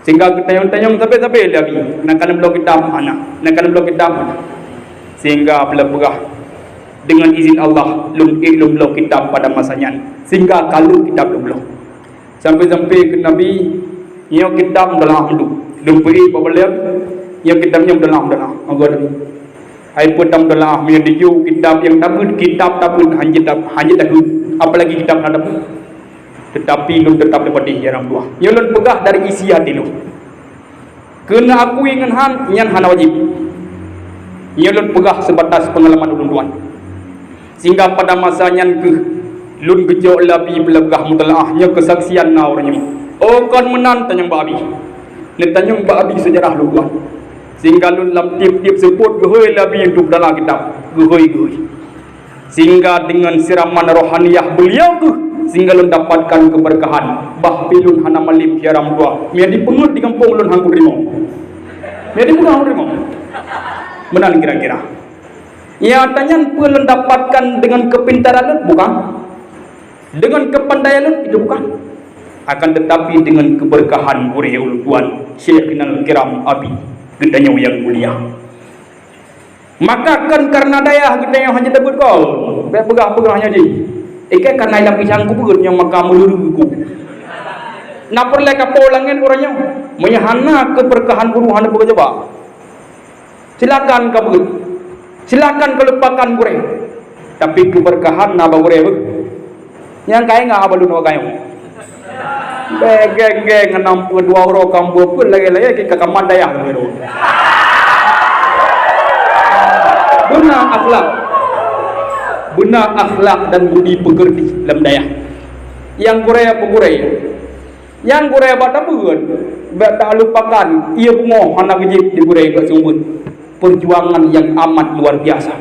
Sehingga tayong-tayong sampai lagi nak kan belum kitab mana. Nak kan belum kitab mana. Sehingga belegah dengan izin Allah lum kitab pada masanya. Sehingga kalau kitab belum. Sampai ke Nabi yang kitab dalam dulu pergi babalian yang kitabnya dalam agak Nabi hai putam dalam yang diju kitab yang kitab hanya takut apalagi kitab ada tetapi lu tetap dapat dihiram dua nyolon pegah dari isi hati lu kena aku ingin nyan hana wajib nyolon pegah sebatas pengalaman ulun tuan sehingga pada masanya ke lun gejok labi belegah mutalaahnya kesaksian na orangnya oh kan menan tanyang babi ni tanyang babi sejarah lu tuan sehingga lun lam tip-tip sebut gehoi labi hidup dalam kitab gehoi sehingga dengan siraman rohaniyah beliau tu sehingga lun dapatkan keberkahan bah pilun hana malim hiaram tua mian dipengut di kampung lun hangku rimo mian dipengut hangku rimo menan kira-kira ya tanyang pun lun dapatkan dengan kepintaran lun bukan dengan kepandaian lun itu bukan akan tetapi dengan keberkahan gurih uluan Syekhul Kiram Abi gedanya yang mulia maka kan karena daya gedanya hanya tebut kau pegah-pegahnya je ikai karena ilang pisang kubut yang maka meluru nak perle kapolangin orangnya menyahana keberkahan guru hana pegah coba silakan kabut silakan kelupakan gurih tapi keberkahan naba gurih yang kaya ngah abalun wa kayo geng enam dua orang kampung pun lagi kita kamar daya beru guna akhlak dan budi pekerti dalam daya yang Korea yang Korea bata buat tak lupakan ia bungo anak gejip di Korea ke sumut perjuangan yang amat luar biasa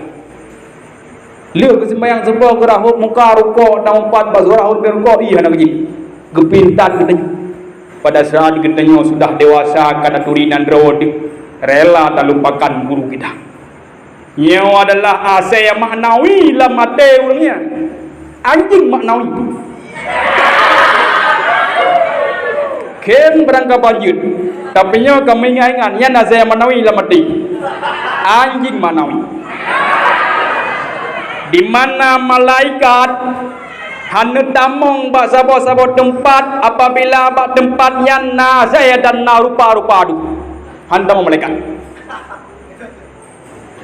lihat kesembayang sebuah gerahut muka rukuk dan empat bazurahut berukuk iya anak gejip kepintan katanya pada saat katanya sudah dewasa kata turinan road rela tak lupakan guru kita nyawa adalah asa yang maknawi lah mate orangnya anjing maknawi ken berangkat banjir tapi nya kami ingat yang asa yang maknawi lah mati anjing maknawi di mana malaikat hanya tamong bak sabot-sabot tempat apabila bak tempatnya na saya dan na rupa-rupa adu hantam malaikat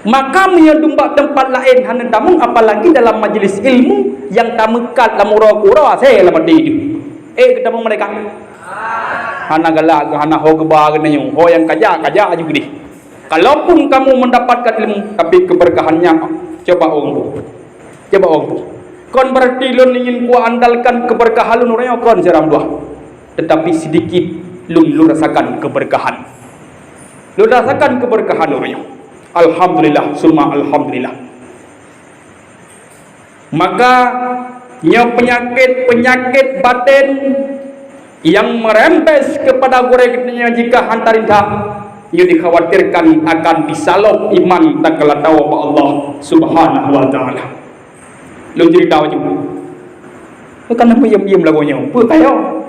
maka menyedumpak tempat lain hanya tamong apalagi dalam majlis ilmu yang tamekat la mura-kura saya la mati ketemu malaikat hana galak hana ho geba gena ho yang kaja juga di kalaupun kamu mendapatkan ilmu tapi keberkahannya coba orang kon berarti lun ingin ku andalkan keberkahan lun orang kon seram dua tetapi sedikit lun rasakan keberkahan orang alhamdulillah summa alhamdulillah maka penyakit batin yang merembes kepada goreknya jika hantarinta ia dikhawatirkan akan disalok iman tak kala tahu Allah subhanahu wa ta'ala lu cerita juga kan apa diam lagunya apa kayo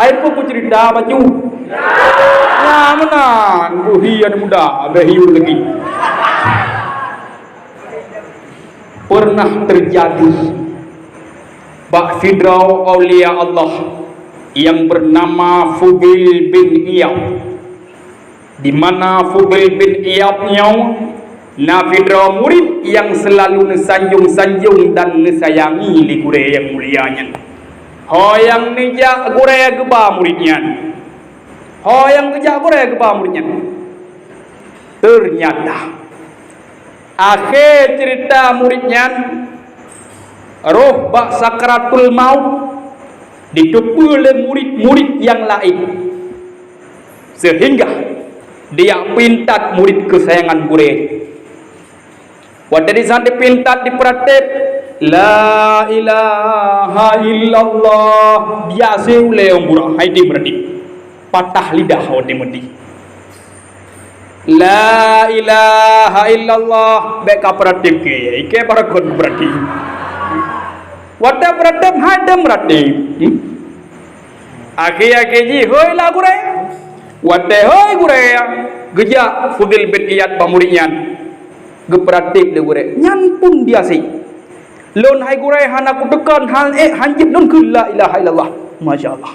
hai pun cerita baju ya menang hian muda berhiur lagi pernah terjadi bak fidrau aulia Allah yang bernama Fubil bin Iyad di mana Fubil bin Iyadnya Nafidra murid yang selalu sanjung-sanjung dan sayangi li gure yang mulianya. Hoyang nijak gure geba muridnya. Hoyang nijak gure geba muridnya. Ternyata akhir cerita muridnya roh bak sakratul maut ditupu oleh murid-murid yang lain sehingga dia pintat murid kesayangan gure. Waktu di sana dipintat diperatip la ilaha illallah biasa oleh orang buruk hai di berarti patah lidah hati mudi. La ilaha illallah beka pratik ke ike barakon pratik. Wada pratik hadam pratik. Aki ji hoi la gure. Wada hoi gure ya. Geja fudil bin Iyad pamurian. Gepratik de gure. Nyan pun biasa. Lon hai gure hana kudukan hal hanjit non ku la ilaha illallah. Masyaallah.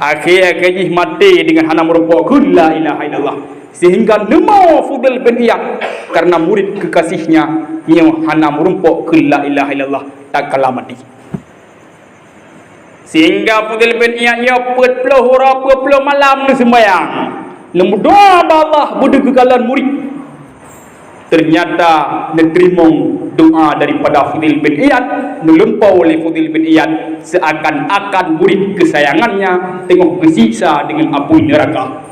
Akhir-akhir mati dengan hana merupakan la ilaha illallah sehingga nemo Fudil bin Iyad karena murid kekasihnya yang hana merupakan la ilaha illallah tak kalah mati sehingga Fudil bin Iyad nya petpuluh hura petpuluh malam ni sembahyang nemu doa Allah budu kekalan murid ternyata diterima doa daripada Fudil bin Iyad melumpau oleh Fudil bin Iyad seakan-akan murid kesayangannya tengok kesiksa dengan api neraka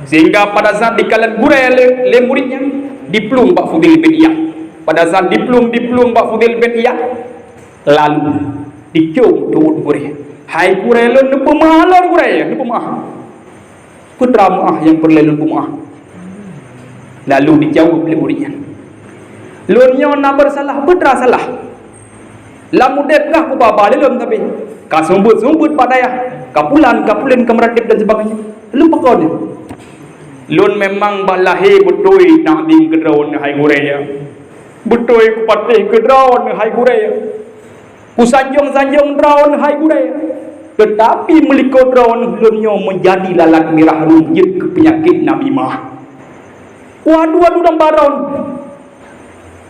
sehingga pada saat dikalan gurai oleh muridnya diplung Pak Fudil bin Iyad pada saat diplung Pak Fudil bin Iyad lalu dicung turut gurai hai gurai lu nepu mahalor gurai nepu maah putra maah yang perlelun maah lalu dijawab oleh muridnya lunyo na bersalah betra salah lamu depkah ku baba lelum tapi ka sumbut padaya kapulan kemeratip dan sebagainya lu pakon lun memang balahi butoi nak ding kedraun hai gureya butoi ku patih kedraun hai gureya ku sanjung draun hai gureya tetapi meliko draun lunyo menjadi lalat merah rumjit ke penyakit namimah. Waduh dan baron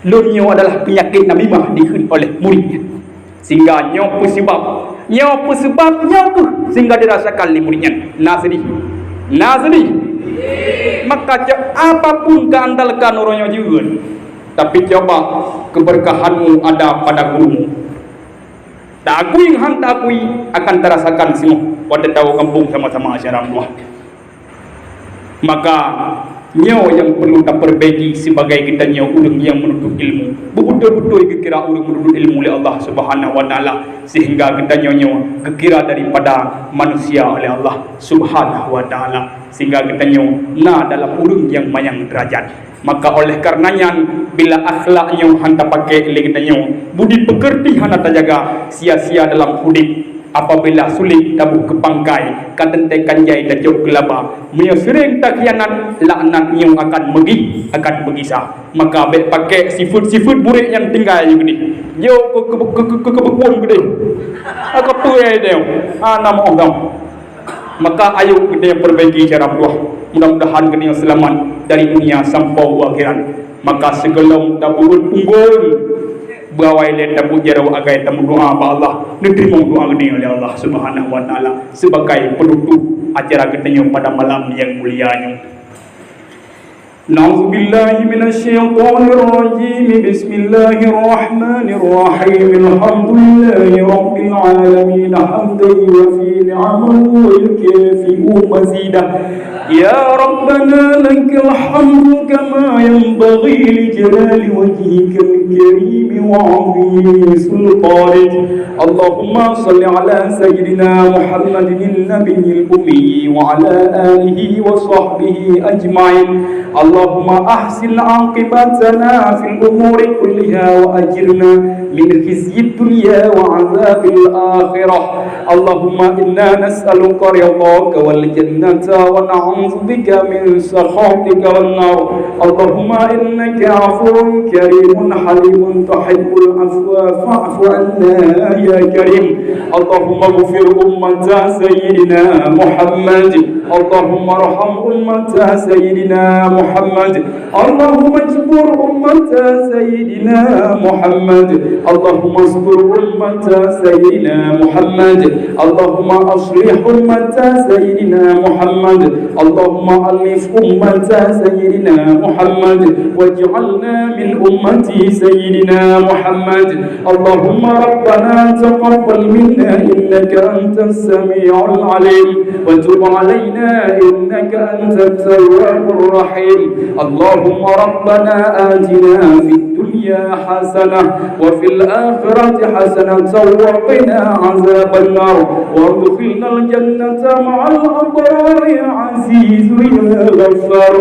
lunyo adalah penyakit namimah dihun oleh muridnya sehingga nyopu sebab nyopu sehingga dirasakan oleh muridnya nasri maka apapun keandalkan orangnya juga tapi coba keberkahanmu ada pada gurumu tak akui hang tak akui akan terasakan semua pada tahu kampung sama-sama asyarakat Allah maka nyo yang perlu tak perbaiki sebagai kita nyo orang yang menuntut ilmu betul-betul kekira orang menuntut ilmu oleh Allah Subhanahu wa taala sehingga kita nyo kekira daripada manusia oleh Allah Subhanahu wa taala sehingga kita nyo dalam orang yang mayang derajat maka oleh karenanya bila akhlaknya hanta pakai oleh kita nyo budi pekerti hana terjaga sia-sia dalam hidup apabila sulit tabuh ke pangkai kadente kanjai dajok kelaba mio sering tak khianat laknat yang akan bergisah maka bet pakai sifut burik yang tinggal gini yo kebekuan gede aku puai dia nama orang maka ayo kita perbaiki cara berdoa mudah-mudahan kita selamat dari dunia sampai akhirat maka segelom taburut punggul bawai le tabu jaro agai tamu doa ba Allah diterima doa gede oleh Allah Subhanahu wa taala sebagai penutup acara kita pada malam yang mulianya. Nauzubillahi minasyaitonir rajim. Bismillahirrahmanirrahim. Alhamdulillahi rabbil alamin. Hamdan yufi ni'amahu wa yukafi'u mazidah. Ya Rabbana lakal hamdu kama yanbaghi li jalali wajhikal karim wa 'azimi sultanik. Allahumma salli ala sayyidina Muhammadin nabiyil ummi wa ala alihi wa sahbihi ajma'in. Allahumma ahsin 'aqibatana fil umuri kulliha wa ajirna min khizyid dunya wa 'adzabil akhirah. Allahumma inna nas'aluka ridhaka wal jannata wa na'udzu bika min sakhatika wan nar. Allahumma innaka 'afuwun karimun halimun tuhibbul 'afwa fa'fu 'anna ya karim. Allahumma ighfir ummata sayyidina Muhammad. Allahumma arham ummata sayyidina Muhammad. Allahumma ijbur ummata sayyidina Muhammad. Allahumma astur ummata sayyidina Muhammad. Allahumma aslih ummata sayyidina Muhammad. Allahumma alif ummata sayyidina Muhammad waj'alna min ummati sayyidina Muhammad. Allahumma rabbana taqabbal minna innaka antas sami'ul alim wa tub 'alaina innaka antat tawwabur rahim. Allahumma rabbana atina fid dunya الدنيا حسنة وفي الآخرة حسنة وقنا عذاب النار وادخلنا الجنة مع الأبرار يا عزيز يا غفار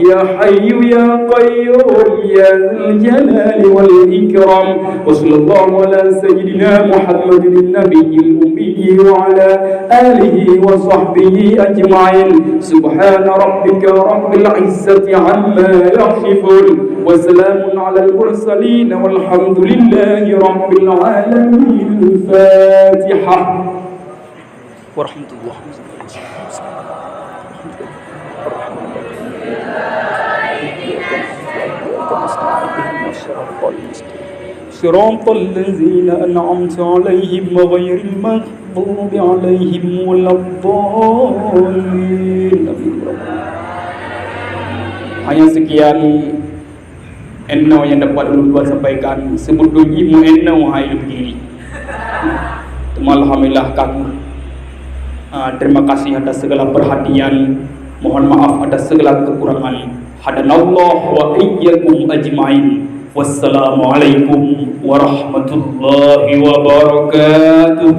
يا حي يا قيوم يا ذا الجلال والإكرام وصلى الله على سيدنا محمد النبي الأمي وعلى آله وصحبه أجمعين سبحان ربك رب العزة عما يصفون وسلام على المرسلين والحمد لله رب العالمين الفاتحة ورحمة الله صراط الذين أنعمت عليهم غير المغضوب عليهم ولا الضالين. Hanya sekian eno yang dapat ulun sampaikan. Sebut ilmu eno hai begini. Alhamdulillah kami. Terima kasih atas segala perhatian. Mohon maaf atas segala kekurangan. Hadanallahu wa iyyakum ajma'in. Wassalamualaikum warahmatullahi wabarakatuh.